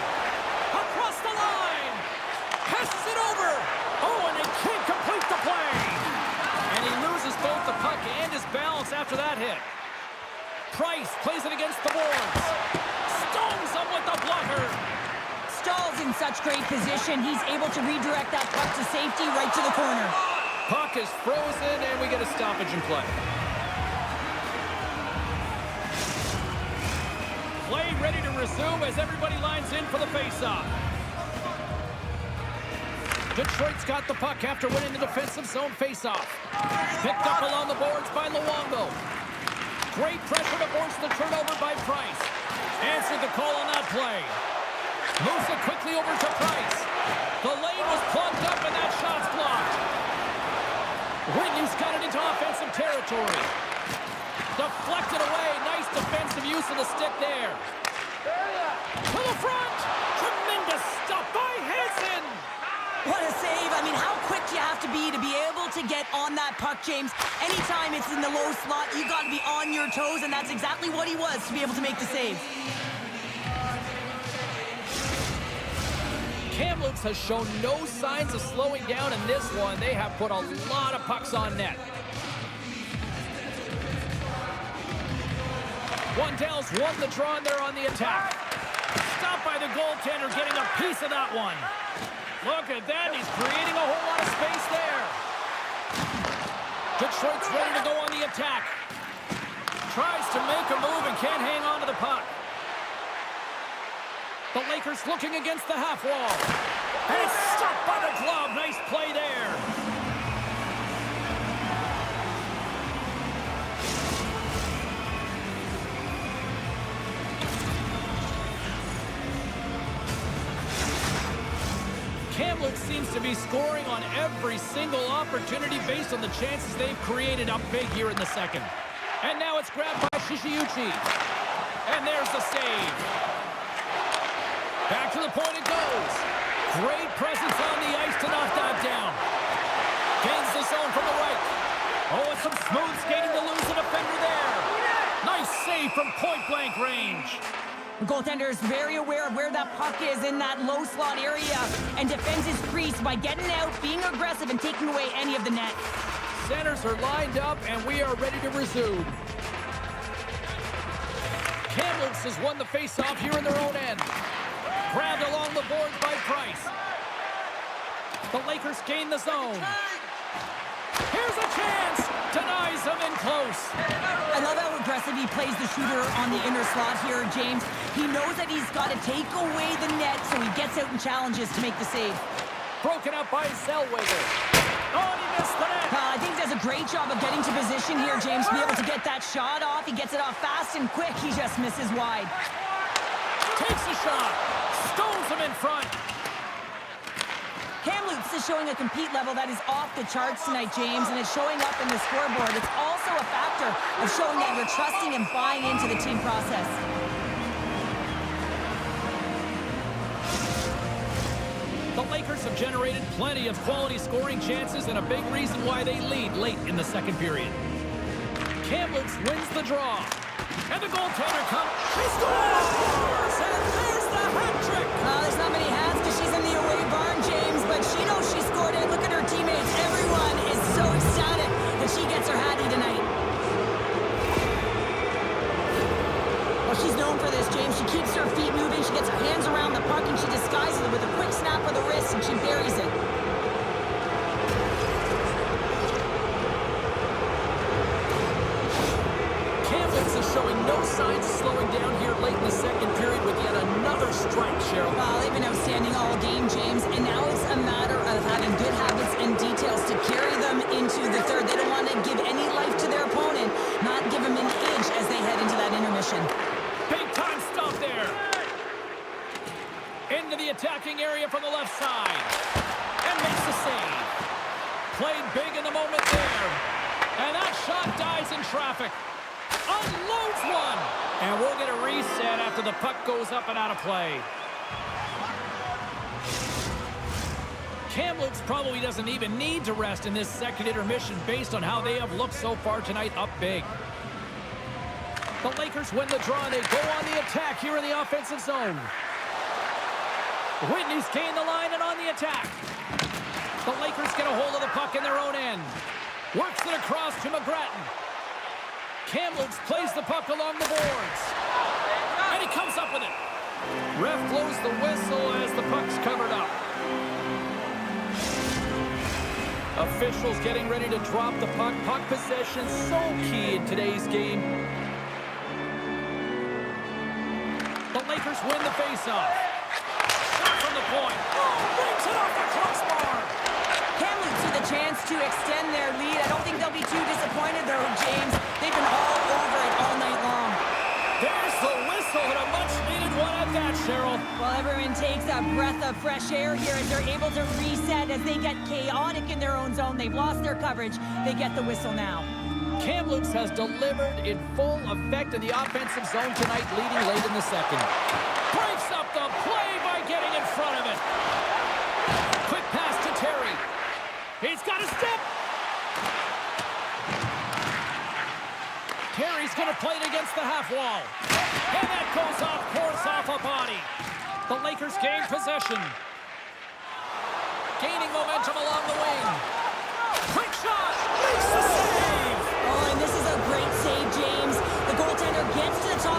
Across the line. Passes it over. Oh, and they can't complete the play. And he loses both the puck and his balance after that hit. Price plays it against the boards. Stones him with the blocker. Stahl's in such great position. He's able to redirect that puck to safety right to the corner. Puck is frozen, and we get a stoppage in play. Play ready to resume as everybody lines in for the faceoff. Detroit's got the puck after winning the defensive zone faceoff. Picked up along the boards by Luongo. Great pressure to force the turnover by Price. Answered the call on that play. Moves it quickly over to Price. The lane was plugged up and that shot's blocked. Whitney's got it into offensive territory. Deflected away. Nice defensive use of the stick there. To the front. Tremendous stuff by Hansen. What a save. I mean, how quick you have to be able to get on that puck, James. Anytime it's in the low slot, you got to be on your toes, and that's exactly what he was to be able to make the save. Kamloops has shown no signs of slowing down in this one. They have put a lot of pucks on net. Wandell's won the draw and they're on the attack. Stopped by the goaltender, getting a piece of that one. Look at that, he's creating a whole lot of space there. Detroit's ready to go on the attack. Tries to make a move and can't hang on to the puck. The Lakers looking against the half wall. And it's stopped by the glove. Nice play there. Kamloops seems to be scoring on every single opportunity based on the chances they've created up big here in the second. And now it's grabbed by Shishiuchi. And there's the save. Back to the point it goes. Great presence on the ice to knock that down. Gains the zone from the right. Oh, and some smooth skating to lose the defender there. Nice save from point-blank range. The goaltender is very aware of where that puck is in that low slot area and defends his crease by getting out, being aggressive, and taking away any of the net. Centers are lined up, and we are ready to resume. Kamloops has won the face-off here in their own end. Grabbed along the boards by Price. The Lakers gain the zone. Here's a chance. Denies him in close. I love how aggressive he plays the shooter on the inner slot here, James. He knows that he's got to take away the net, so he gets out and challenges to make the save. Broken up by Zellweger. Oh, and he missed the net. I think he does a great job of getting to position here, James, to be able to get that shot off. He gets it off fast and quick. He just misses wide. Takes a shot. Stones him in front. Kamloops is showing a compete level that is off the charts tonight, James, and it's showing up in the scoreboard. It's also a factor of showing that you're trusting and buying into the team process. The Lakers have generated plenty of quality scoring chances and a big reason why they lead late in the second period. Kamloops wins the draw. And the goaltender comes. She scores! And there's the hat trick! There's not many hats because she's in the away barn, James, but she knows she scored it. Look at her teammates. Everyone is so ecstatic that she gets her hattie tonight. Well, she's known for this, James. She keeps her feet moving. She gets her hands around the puck, and she disguises it with a quick snap of the wrist, and she buries it. Showing no signs of slowing down here late in the second period with yet another strike, Cheryl. Well, they've been outstanding all game, James, and now it's a matter of having good habits and details to carry them into the third. They don't want to give any life to their opponent, not give them an inch as they head into that intermission. Big time stop there. Into the attacking area from the left side. And makes the save. Played big in the moment there. And that shot dies in traffic. Unloads one. And we'll get a reset after the puck goes up and out of play. Kamloops probably doesn't even need to rest in this second intermission based on how they have looked so far tonight up big. The Lakers win the draw and they go on the attack here in the offensive zone. Whitney's gained the line and on the attack. The Lakers get a hold of the puck in their own end. Works it across to McGrattan. Kamloops plays the puck along the boards. And he comes up with it. Ref blows the whistle as the puck's covered up. Officials getting ready to drop the puck. Puck possession so key in today's game. The Lakers win the faceoff. Shot from the point. Brings it off the crossbar. Kamloops with a chance to extend their lead. I don't think they'll be too disappointed, though, James. They've been all over it all night long. There's the whistle and a much-needed one at that, Cheryl. Well, everyone takes a breath of fresh air here as they're able to reset as they get chaotic in their own zone. They've lost their coverage. They get the whistle now. Kamloops has delivered in full effect in the offensive zone tonight, leading late in the second. Breaks up the play by getting in front of it. Quick pass to Terry. He's got a step. Terry's going to play it against the half wall. And that goes off course off a body. The Lakers gain possession. Gaining momentum along the wing. Quick shot. Makes the save. Oh, and this is a great save, James. The goaltender gets to the top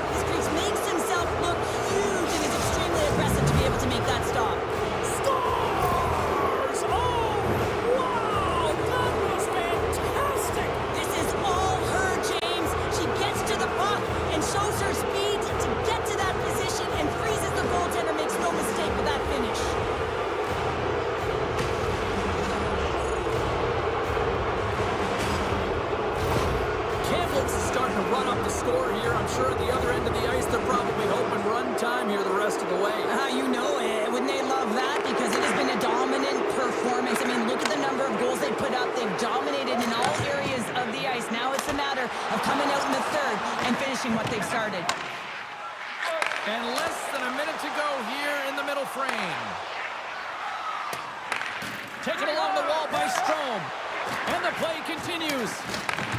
the way. You know it. Wouldn't they love that? Because it has been a dominant performance. I mean, look at the number of goals they put up. They've dominated in all areas of the ice. Now it's a matter of coming out in the third and finishing what they've started. And less than a minute to go here in the middle frame. Taken along the wall by Strome. And the play continues.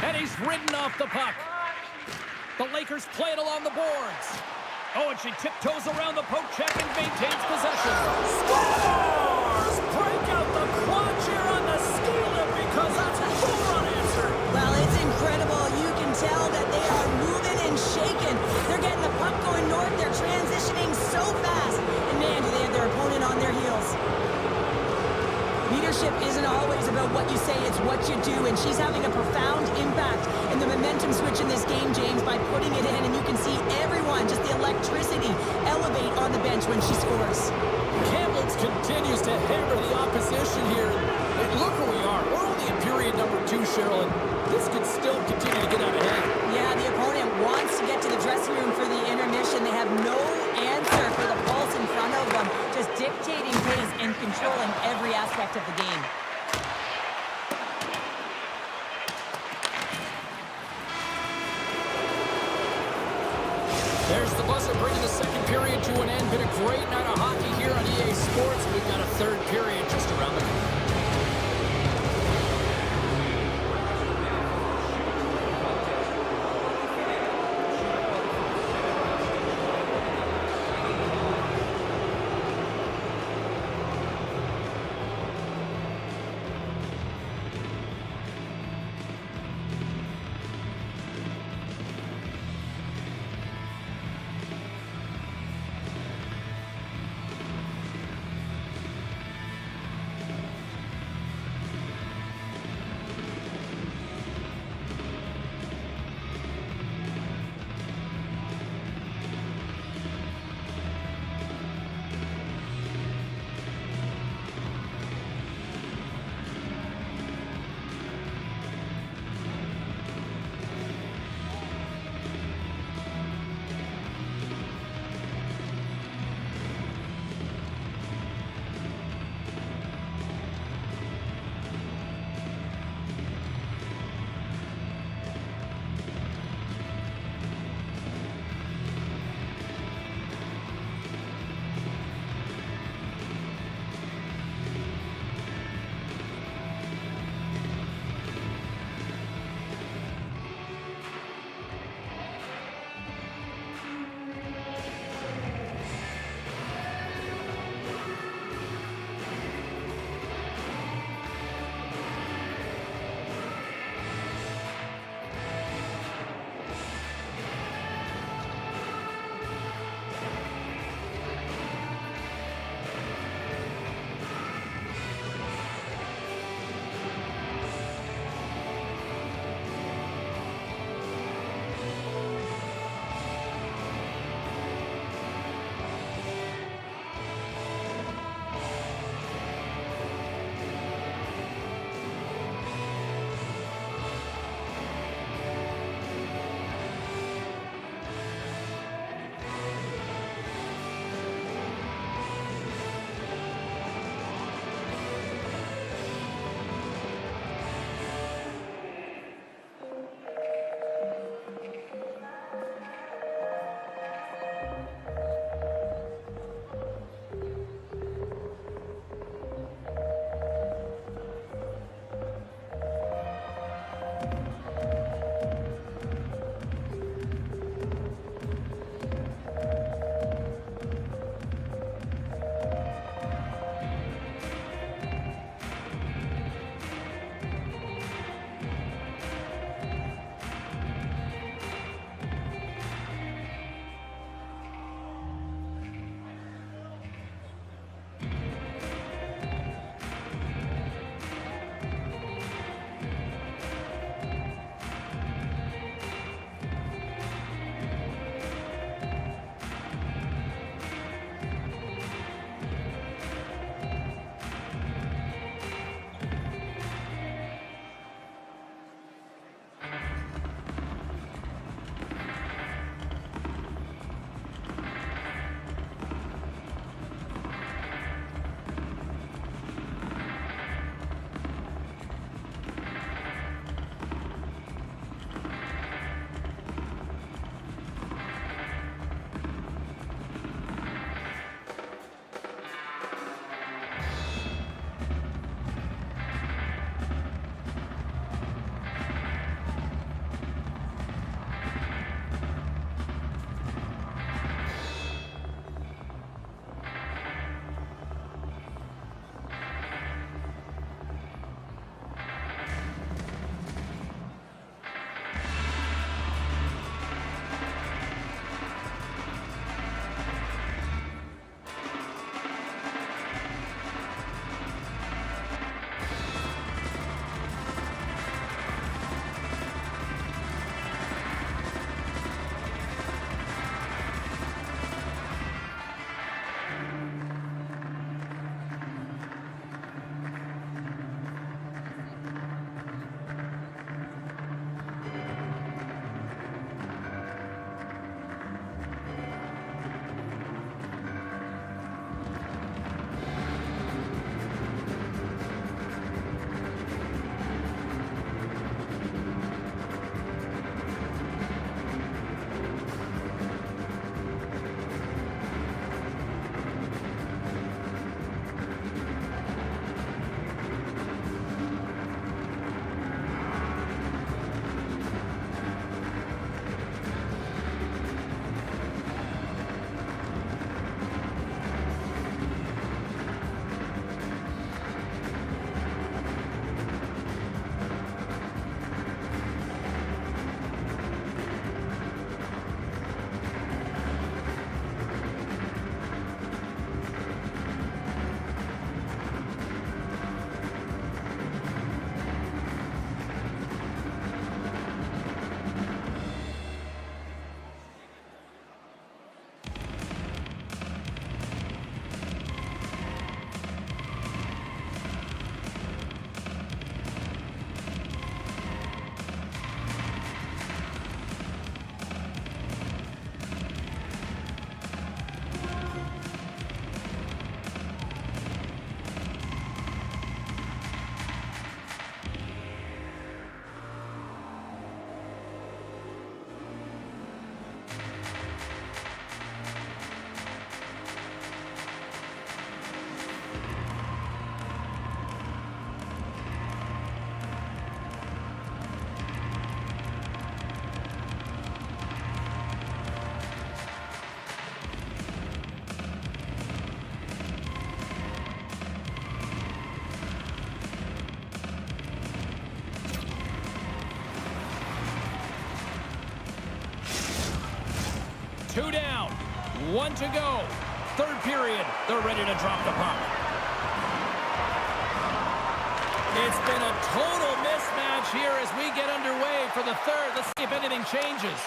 And he's ridden off the puck. The Lakers play it along the boards. Oh, and she tiptoes around the poke check and maintains possession. Scores! Break out the quad chair on the ski lift because that's a goal unanswered. Well, it's incredible. You can tell that they are moving and shaking. They're getting the puck going north. They're transitioning so fast. And man, do they have their opponent on their heels. Leadership isn't always about what you say, it's what you do. And she's having a profound impact in the momentum switch in this game, James, by putting it in. And you can see everyone, just the electricity, elevate on the bench when she scores. Kamloops continues to hammer the opposition here. And look where we are. We're only in period number 2, Cheryl, and this could still continue to get out ahead. Yeah, the opponent wants to get to the dressing room for the intermission. They have no answer for the pulse in front of them, just dictating pace and controlling every aspect of the game. There's the buzzer bringing the second period to an end. Been a great night of hockey here on EA Sports. We've got a third period just around the corner. 1 to go. Third period. They're ready to drop the puck. It's been a total mismatch here as we get underway for the third. Let's see if anything changes.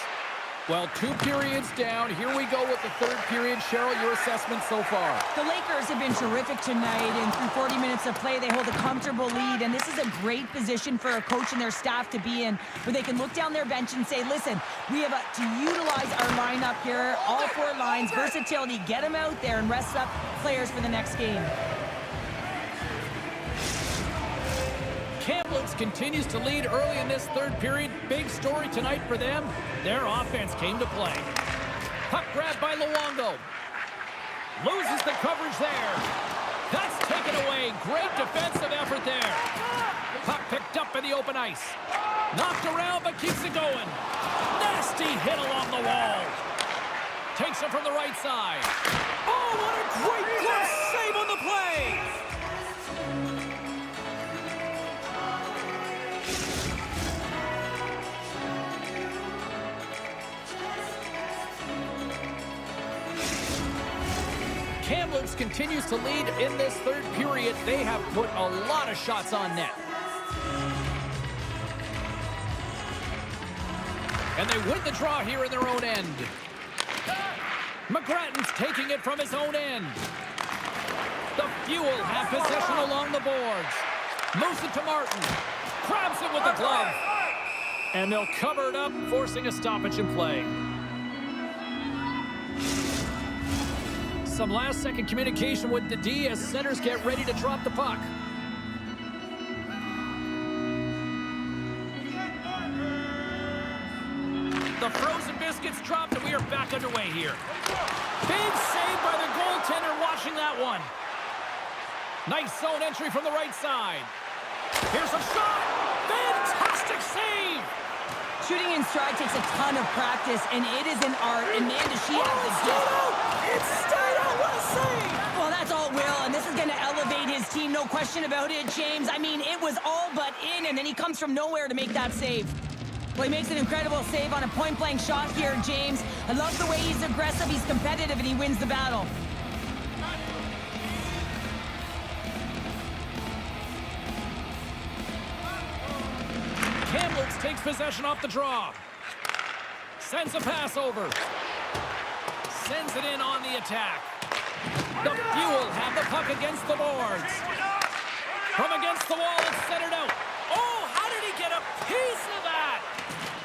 Well, 2 periods down. Here we go with the third period. Cheryl, your assessment so far? The Lakers have been terrific tonight, and through 40 minutes of play, they hold a comfortable lead, and this is a great position for a coach and their staff to be in, where they can look down their bench and say, listen, we have to utilize our lineup here, all 4 lines, versatility, get them out there and rest up players for the next game. Kamloops continues to lead early in this third period. Big story tonight for them. Their offense came to play. Puck grabbed by Luongo. Loses the coverage there. That's taken away. Great defensive effort there. Puck picked up in the open ice. Knocked around but keeps it going. Nasty hit along the wall. Takes it from the right side. Oh, what a great glove save on the play. Kamloops continues to lead in this third period. They have put a lot of shots on net. And they win the draw here in their own end. McGrattan's taking it from his own end. The Fuel have possession along the boards. Moves it to Martin. Grabs it with the glove. And they'll cover it up, forcing a stoppage in play. Some last-second communication with the D as centers get ready to drop the puck. The frozen biscuits dropped, and we are back underway here. Big save by the goaltender watching that one. Nice zone entry from the right side. Here's a shot. Fantastic save. Shooting in stride takes a ton of practice, and it is an art, and man, does she have the gift. It's stayed out. What a save. Well, that's all Will, and this is going to elevate his team, no question about it, James. I mean, it was all but in, and then he comes from nowhere to make that save. Well, he makes an incredible save on a point-blank shot here, James. I love the way he's aggressive, he's competitive, and he wins the battle. Kamloops takes possession off the draw. Sends a pass over. Sends it in on the attack. The Fuel have the puck against the boards. From against the wall, it's centered out. Oh, how did he get a piece of that?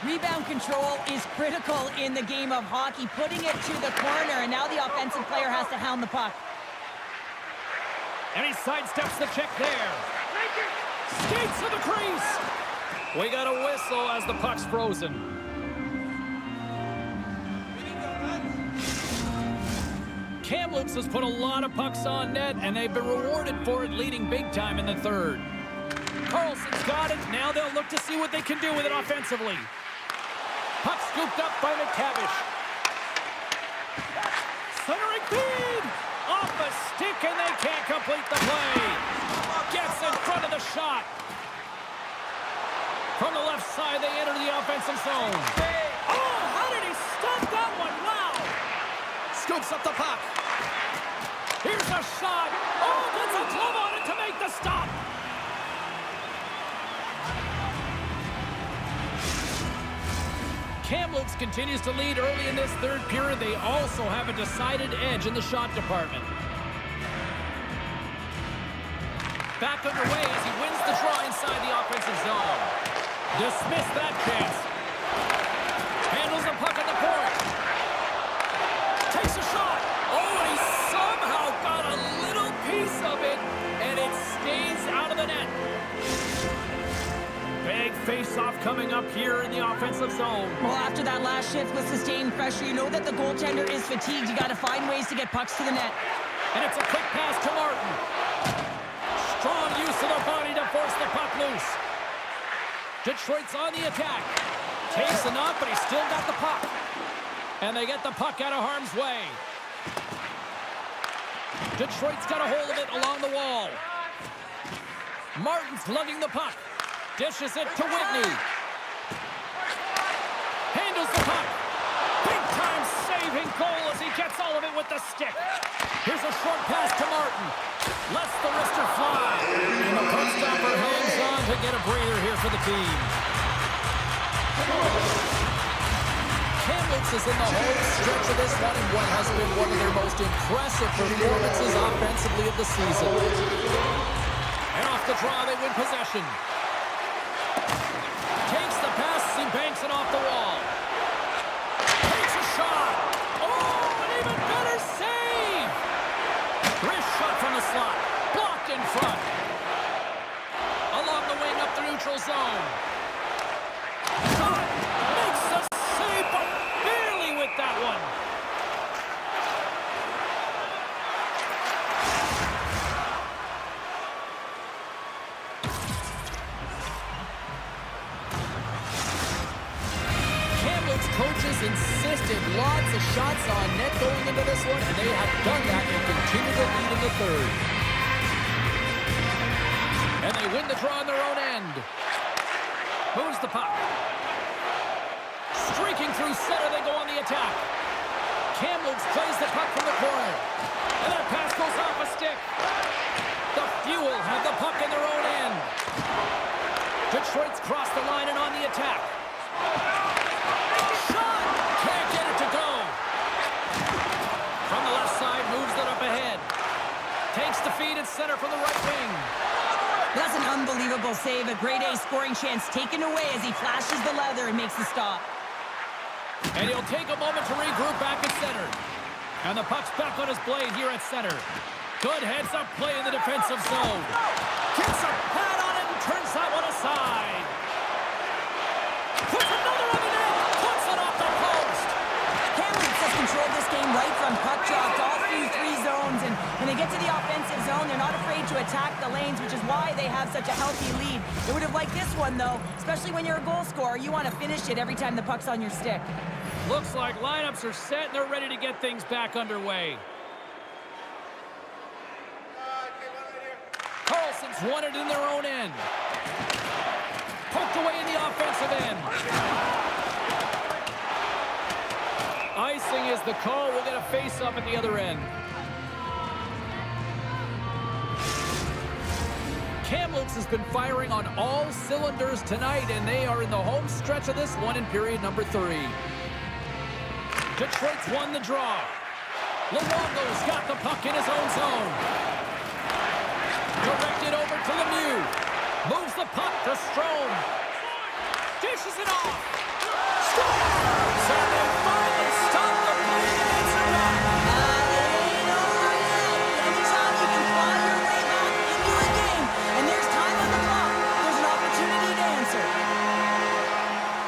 Rebound control is critical in the game of hockey, putting it to the corner, and now the offensive player has to hound the puck. And he sidesteps the check there. Skates to the crease. We got a whistle as the puck's frozen. Kamloops has put a lot of pucks on net, and they've been rewarded for it, leading big time in the third. Carlson's got it. Now they'll look to see what they can do with it offensively. Puck scooped up by McTavish. Centering feed! Off a stick, and they can't complete the play. Gets in front of the shot. From the left side, they enter the offensive zone. Oh, how did he stop that one? Wow! Scoops up the puck. Here's a shot. Oh, gets a glove on it to make the stop. Kamloops continues to lead early in this third period. They also have a decided edge in the shot department. Back underway as he wins the draw inside the offensive zone. Dismissed that chance. Handles the puck at the point. Takes a shot. Oh, and he somehow got a little piece of it, and it stays out of the net. Big face-off coming up here in the offensive zone. Well, after that last shift with sustained pressure, you know that the goaltender is fatigued. You got to find ways to get pucks to the net. And it's a quick pass to Martin. Strong use of the body to force the puck loose. Detroit's on the attack. Takes the knock, but he's still got the puck. And they get the puck out of harm's way. Detroit's got a hold of it along the wall. Martin's lugging the puck. Dishes it to Whitney. Handles the puck. Big time saving goal as he gets all of it with the stick. Here's a short pass to Martin. Lets the wrister fly. And the puck stopper hangs on to get a breather here for the team. Kamloops is in the home stretch of this one in what has been one of their most impressive performances offensively of the season. And off the draw, they win possession. Takes the pass, he banks it off the wall. Takes a shot. Oh, an even better save! Wrist shot from the slot. Blocked in front. Along the wing up the neutral zone. Shot. Makes the save, but barely with that one. Coaches insisted lots of shots on net going into this one, and they have done that and continue to lead in the third. And they win the draw on their own end. Moves the puck. Streaking through center, they go on the attack. Kamloops plays the puck from the corner. And that pass goes off a stick. The Fuel have the puck in their own end. Detroit's crossed the line and on the attack. From the left side, moves it up ahead. Takes the feed at center from the right wing. That's an unbelievable save. A grade A scoring chance taken away as he flashes the leather and makes the stop. And he'll take a moment to regroup back at center. And the puck's back on his blade here at center. Good heads-up play in the defensive zone. Gets a pad on it and turns that one aside. Puts another on the net. Puts it off the post. Kamloops has controlled this game right from puck drop all through three zones, and when they get to the offensive zone, they're not afraid to attack the lanes, which is why they have such a healthy lead. They would have liked this one, though, especially when you're a goal scorer. You want to finish it every time the puck's on your stick. Looks like lineups are set, and they're ready to get things back underway. Carlson's won it in their own end. Poked away in the offensive end. Icing is the call. We'll get a face-up at the other end. Kamloops has been firing on all cylinders tonight, and they are in the home stretch of this one in period number 3. Detroit's won the draw. Luongo's got the puck in his own zone. Directed over to Lemieux. Moves the puck to Strome. Dishes it off. Scores! And they finally stop the bleeding answer back. Anytime you can fly your way back into a game, and there's time on the clock, there's an opportunity to answer.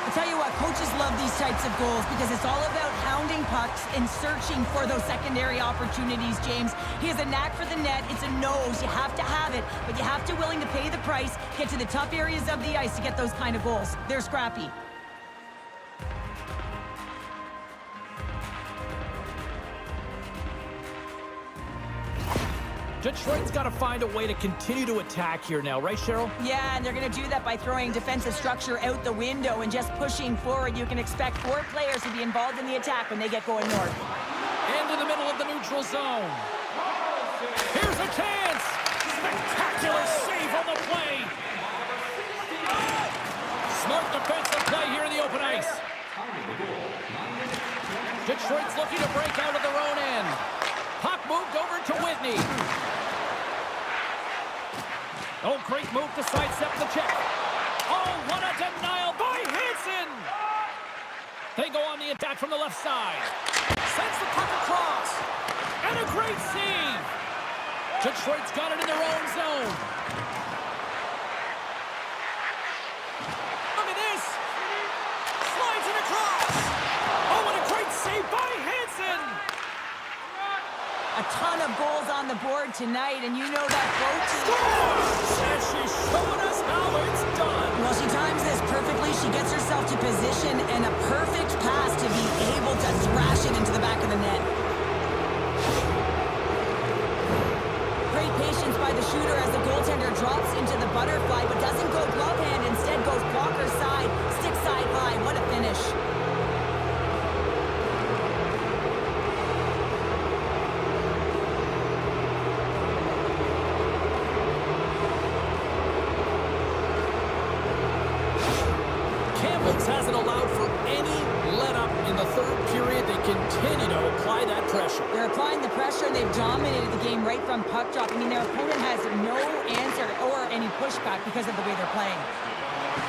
I'll tell you what, coaches love these types of goals because it's all about hounding pucks and searching for those secondary opportunities, James. He has a knack for the net. It's a nose. You have to have it, but you have to willing to pay the price, get to the tough areas of the ice to get those kind of goals. They're scrappy. Detroit's got to find a way to continue to attack here now, right, Cheryl? Yeah, and they're going to do that by throwing defensive structure out the window and just pushing forward. You can expect 4 players to be involved in the attack when they get going north. Into the middle of the neutral zone. Here's a chance! Spectacular save on the play! Smart defensive play here in the open ice. Detroit's looking to break out of their own end. Puck moved over to Whitney. Oh, great move to sidestep the check. Oh, what a denial by Hansen! They go on the attack from the left side. Sends the puck across. And a great save. Detroit's got it in their own zone. Look at this. Slides it across. Oh, what a great save by Hansen. A ton of goals on the board tonight, and you know that boat Scores! And she's showing us how it's done. Well, she times this perfectly. She gets herself to position, and a perfect pass to be able to thrash it into the back of the net. Great patience by the shooter as the goaltender drops into the butterfly, but doesn't go glove hand. Instead goes blocker side, stick side high. What a finish. possession. They're applying the pressure, and they've dominated the game right from puck drop. I mean, their opponent has no answer or any pushback because of the way they're playing.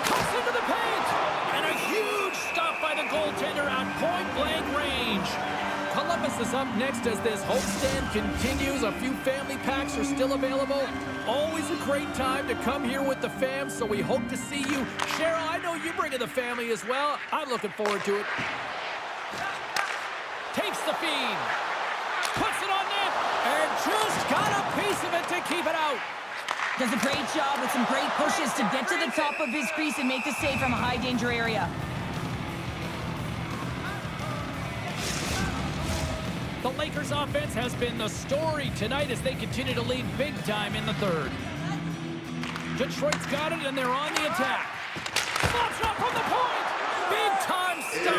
Cuts into the paint! And a huge stop by the goaltender at point-blank range. Columbus is up next as this homestand continues. A few family packs are still available. Always a great time to come here with the fam, so we hope to see you. Cheryl, I know you bring in the family as well. I'm looking forward to it. Takes the feed. Puts it on net. And just got a piece of it to keep it out. Does a great job with some great pushes to get to the top of his crease and make the save from a high-danger area. The Lakers offense has been the story tonight as they continue to lead big time in the third. Detroit's got it, and they're on the attack. Slops up from the point! Big time stop!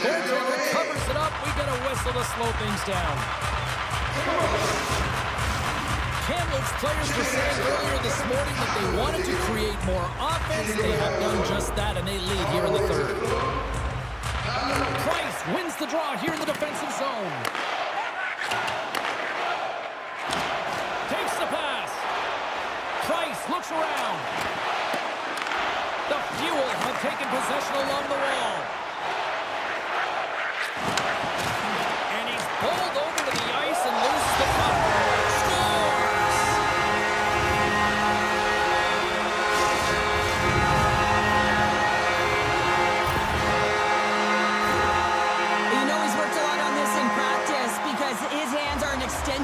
Goaltender covers it up. We get a whistle to slow things down. Kamloops players were saying earlier this morning that they wanted to create more offense. They have done just that, and they lead here in the third. Price wins the draw here in the defensive zone. Takes the pass. Price looks around. The Fuel have taken possession along the wall. And he's pulled over to the ice and loses the puck.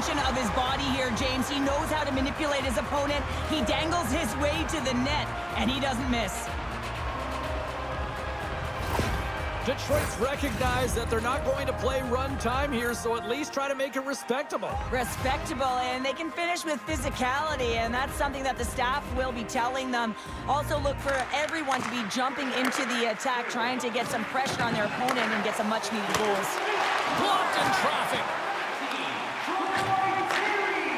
Of his body here, James. He knows how to manipulate his opponent. He dangles his way to the net, and he doesn't miss. Detroit's recognized that they're not going to play run time here, so at least try to make it respectable. Respectable, and they can finish with physicality, and that's something that the staff will be telling them. Also look for everyone to be jumping into the attack, trying to get some pressure on their opponent and get some much-needed goals. Blocked in traffic.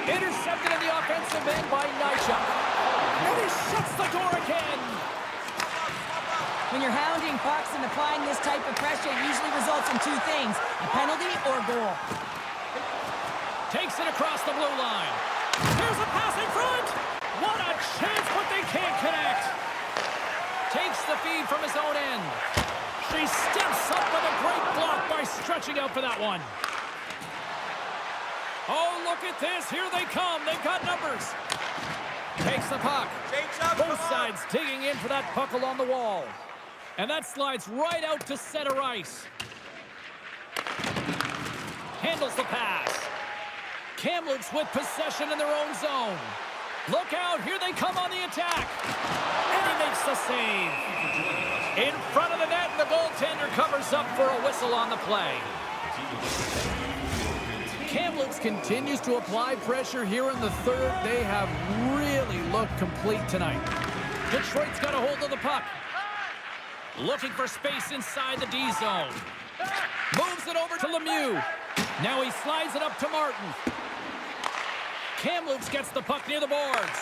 Intercepted in the offensive end by Nychuk. And he shuts the door again. When you're hounding pucks and applying this type of pressure, it usually results in two things, a penalty or a goal. Takes it across the blue line. Here's a pass in front. What a chance, but they can't connect. Takes the feed from his own end. She steps up with a great block by stretching out for that one. Oh, look at this. Here they come. They've got numbers. Takes the puck. Both sides digging in for that puck along the wall. And that slides right out to center ice. Handles the pass. Kamloops with possession in their own zone. Look out. Here they come on the attack. And he makes the save. In front of the net, and the goaltender covers up for a whistle on the play. Kamloops continues to apply pressure here in the third. They have really looked complete tonight. Detroit's got a hold of the puck. Looking for space inside the D zone. Moves it over to Lemieux. Now he slides it up to Martin. Kamloops gets the puck near the boards.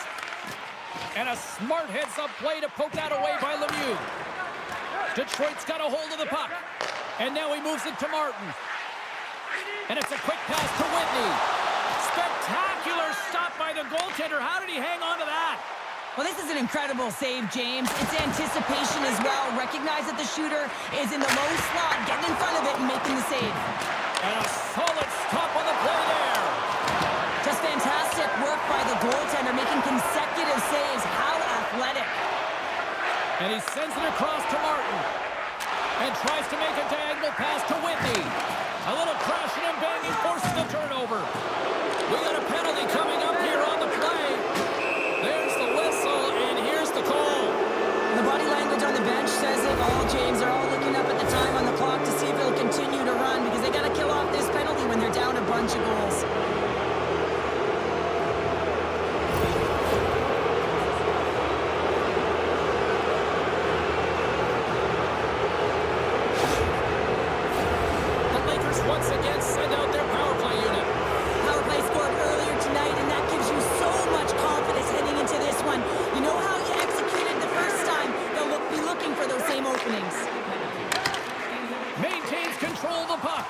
And a smart heads-up play to poke that away by Lemieux. Detroit's got a hold of the puck. And now he moves it to Martin. And it's a quick pass to Whitney. Spectacular stop by the goaltender. How did he hang on to that? Well, this is an incredible save, James. It's anticipation as well. Recognize that the shooter is in the low slot, getting in front of it and making the save. And a solid stop on the play there. Just fantastic work by the goaltender, making consecutive saves. How athletic. And he sends it across to Martin. And tries to make a diagonal pass to Whitney. A little crashing and banging forces the turnover. We got a penalty coming up here on the play. There's the whistle, and here's the call. The body language on the bench says it all, James. They're all looking up at the time on the clock to see if it'll continue to run because they got to kill off this penalty when they're down a bunch of goals. Once again, send out their power play unit. Power play scored earlier tonight, and that gives you so much confidence heading into this one. You know how you executed the first time. They'll be looking for those same openings. Maintains control of the puck.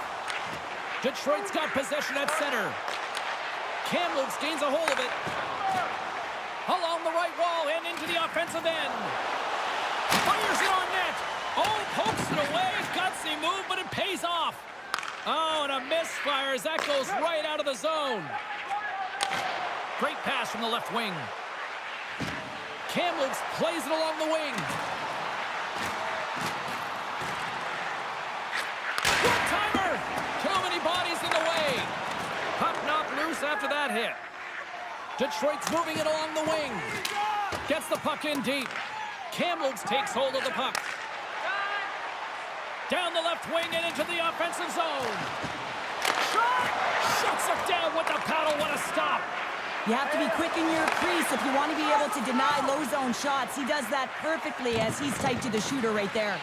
Detroit's got possession. Kamloops gains a hold of it. Along the right wall and into the offensive end. Fires it on net. Oh, pokes it away. Gutsy move, but it pays off. Oh, and a misfire as that goes right out of the zone. Great pass from the left wing. Kamloops plays it along the wing. One-timer! Too many bodies in the way. Puck knocked loose after that hit. Detroit's moving it along the wing. Gets the puck in deep. Kamloops takes hold of the puck. Down the left wing and into the offensive zone. Shot! Shuts it down with the paddle. What a stop. You have to be quick in your crease if you want to be able to deny low zone shots. He does that perfectly as he's tight to the shooter right there.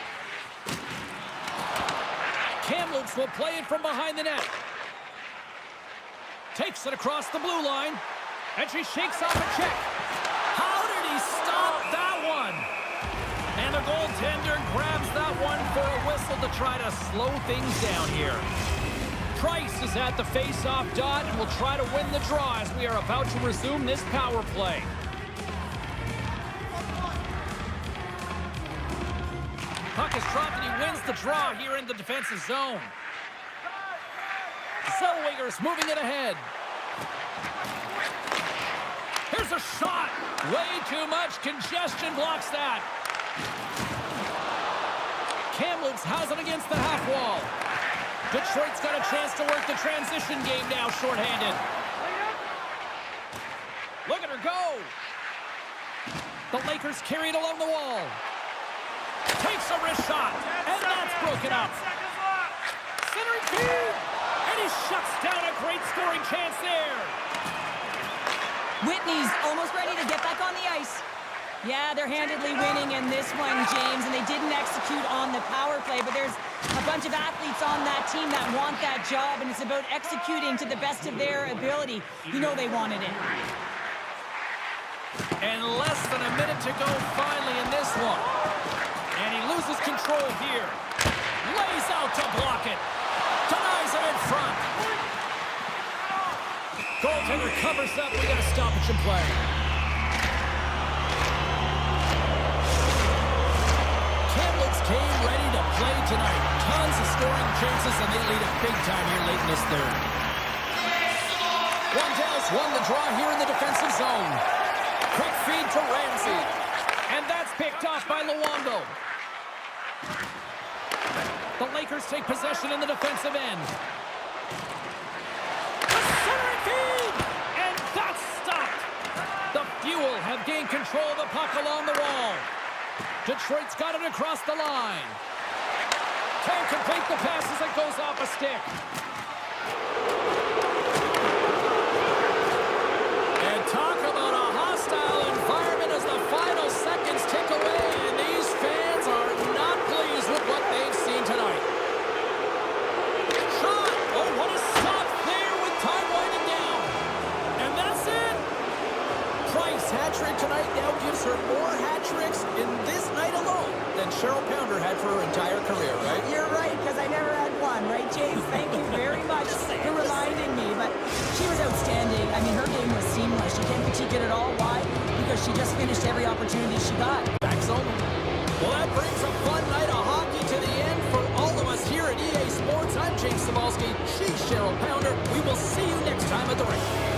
Kamloops will play it from behind the net. Takes it across the blue line. And she shakes off a check. How did he stop that one? And the goaltender grabs that one for a whistle to try to slow things down here. Price is at the face-off dot and will try to win the draw as we are about to resume this power play. Puck is dropped and he wins the draw here in the defensive zone. Zellweger's moving it ahead. Here's a shot. Way too much congestion blocks that. Kamloops has it against the half wall. Detroit's got a chance to work the transition game now, shorthanded. Look at her go. The Lakers carry it along the wall. Takes a wrist shot, and that's broken up. Centering feed, and he shuts down a great scoring chance there. Whitney's almost ready to get back on the ice. Yeah, they're handedly winning in this one, James, and they didn't execute on the power play, but there's a bunch of athletes on that team that want that job, and it's about executing to the best of their ability. You know they wanted it. And less than a minute to go finally in this one. And he loses control here. Lays out to block it. Denies it in front. Goaltender covers up. We got a stoppage in play. Kamloops came ready to play tonight. Tons of scoring chances, and they lead it big time here late in this third. Rondell's won the draw here in the defensive zone. Quick feed to Ramsey. And that's picked off by Luongo. The Lakers take possession in the defensive end. The centering feed! And that's stopped. The Fuel have gained control of the puck along the wall. Detroit's got it across the line. Can't complete the pass as it goes off a stick. And talk about a hostile environment as the final seconds tick away, and these fans are not pleased with what they've seen tonight. Shot! Oh, what a stop there with time winding down. And that's it. Price hat-trick tonight now gives her more hat-tricks in this night alone than Cheryl Pounder had for her entire career, right? You're right, because I never had one, right, James? Thank you very much for reminding me. But she was outstanding. I mean, her game was seamless. She can't critique it at all. Why? Because she just finished every opportunity she got. Back zone. Well, that brings a fun night of hockey to the end for all of us here at EA Sports. I'm James Cybulski. She's Cheryl Pounder. We will see you next time at the rink.